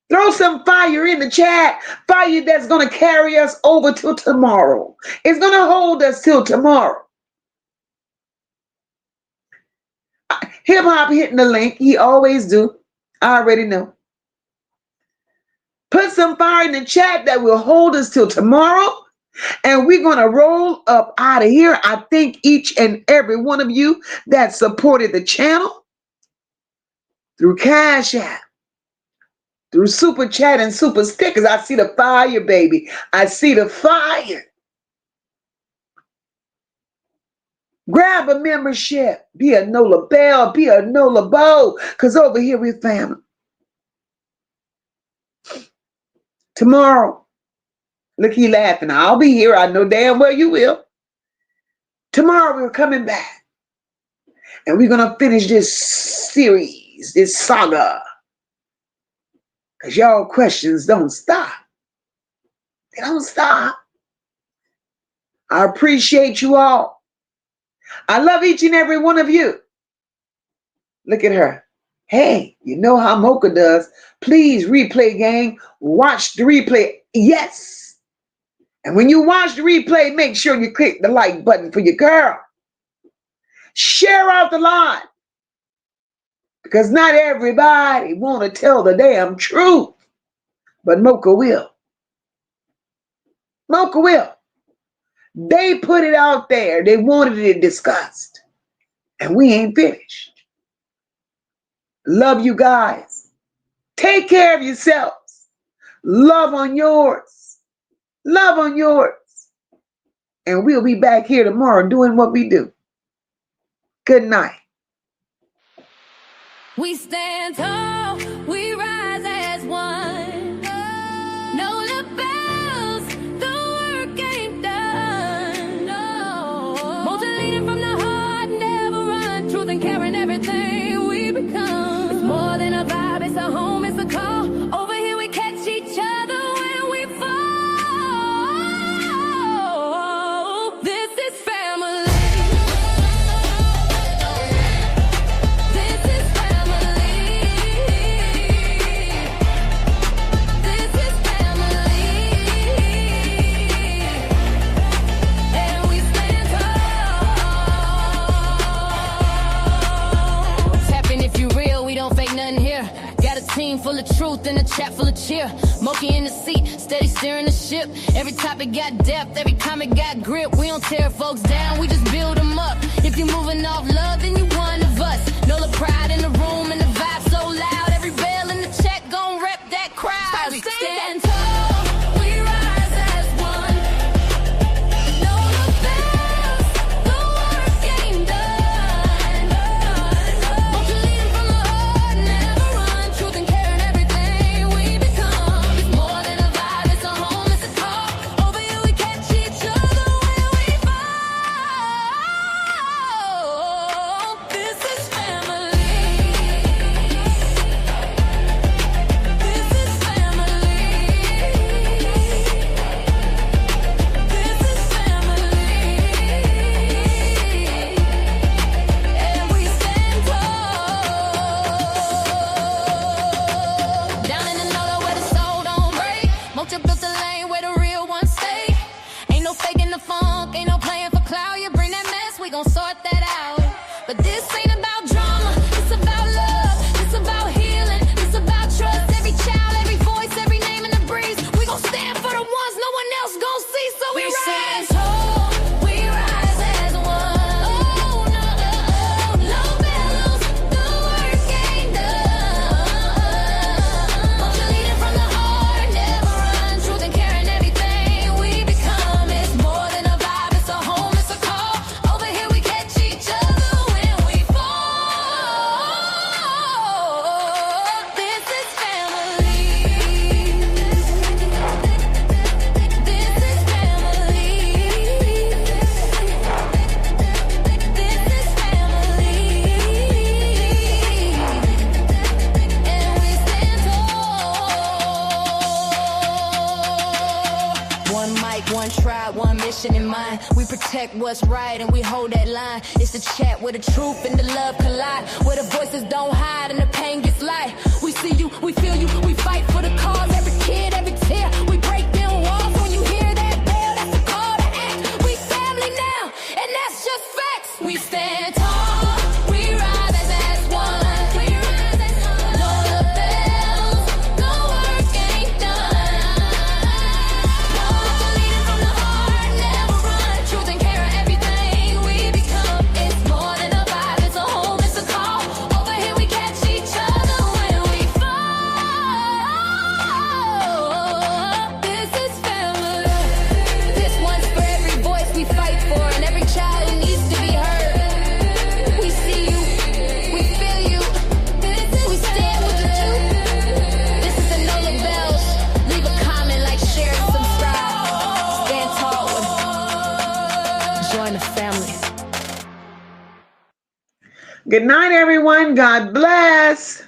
Throw some fire in the chat. Fire that's going to carry us over till tomorrow. It's going to hold us till tomorrow. Hip Hop hitting the link. He always do. I already know. Put some fire in the chat that will hold us till tomorrow. And we're going to roll up out of here. I thank each and every one of you that supported the channel through Cash App, through Super Chat and Super Stickers. I see the fire, baby. I see the fire. Grab a membership. Be a Nola Bell. Be a Nola Bo. Because over here we're family. Tomorrow. Look, he laughing. I'll be here. I know damn well you will. Tomorrow we're coming back. And we're going to finish this series, this saga. Because y'all questions don't stop. They don't stop. I appreciate you all. I love each and every one of you. Look at her. Hey, you know how Mocha does. Please, replay gang. Watch the replay. Yes. And when you watch the replay, make sure you click the like button for your girl. Share out the live. Because not everybody want to tell the damn truth. But Mocha will. Mocha will. They put it out there. They wanted it discussed. And we ain't finished. Love you guys. Take care of yourselves. Love on yours. Love on yours. And we'll be back here tomorrow doing what we do. Good night. We stand tall, we rise as one. No lapels, the work ain't done. No. Motivated from the heart, never run. Truth and care in everything we become. It's more than a vibe, it's a home, it's a call. Over here we catch each other when we fall. This is family. This is family. of truth in a chat full of cheer. Moki in the seat, steady steering the ship. Every topic got depth, every comment got grip. We don't tear folks down, we just build them up. If you're moving off love, then you one of us. Know the pride in the room and the vibe so loud. Every bell in the check gon' rep that crowd. We stand tall, we rise as one. Know the bells, the work ain't done. Won't you lead from the heart, never run. Truth and care in everything we become. It's more than a vibe, it's a home, it's a talk. Over here we catch each other when we fall. This is family. This is family. This is family. And we stand tall. Down in the NOLA where the soul don't break. Mocha built the lane where the real ones stay. Ain't no faking the funk, ain't no playing for clout. You bring that mess, we gon' sort that out. But this ain't about drama, it's about love. It's about healing, it's about trust. Every child, every voice, every name in the breeze. We gon' stand for the ones no one else gon' see. So we rise tall, we rise as one. Oh no, no bellows, the work ain't done. Won't you lead it from the heart, never run. Truth and care in everything we become. It's more than a vibe, it's a home, it's a call. Over here we catch each other when we fall. This is family. This is family. This is family. And we stand tall. One mic, one tribe, one mission in mind. We protect what's right and we hold that line. It's the chat where the truth and the love collide. Where the voices don't hide and the pain gets light. We see you, we feel you, we fight for the cause. Every kid, every tear, we break down walls. When you hear that bell, that's a call to act. We family now, and that's just facts. We stand tall, we rise as one. We rise as one. Know the bells, the work ain't done. Won't you lead it from the heart, never run. Truth and care in everything we become. It's more than a vibe, it's a home, it's a call. Over here we catch each other when we fall. This is family. This one's for every voice we fight for and every child who needs to be heard. We see you, we feel you. We stand with the truth. This is the NOLA Bells. Leave a comment, like, share, subscribe. Stand tall. Join the family. Good night, everyone. God bless.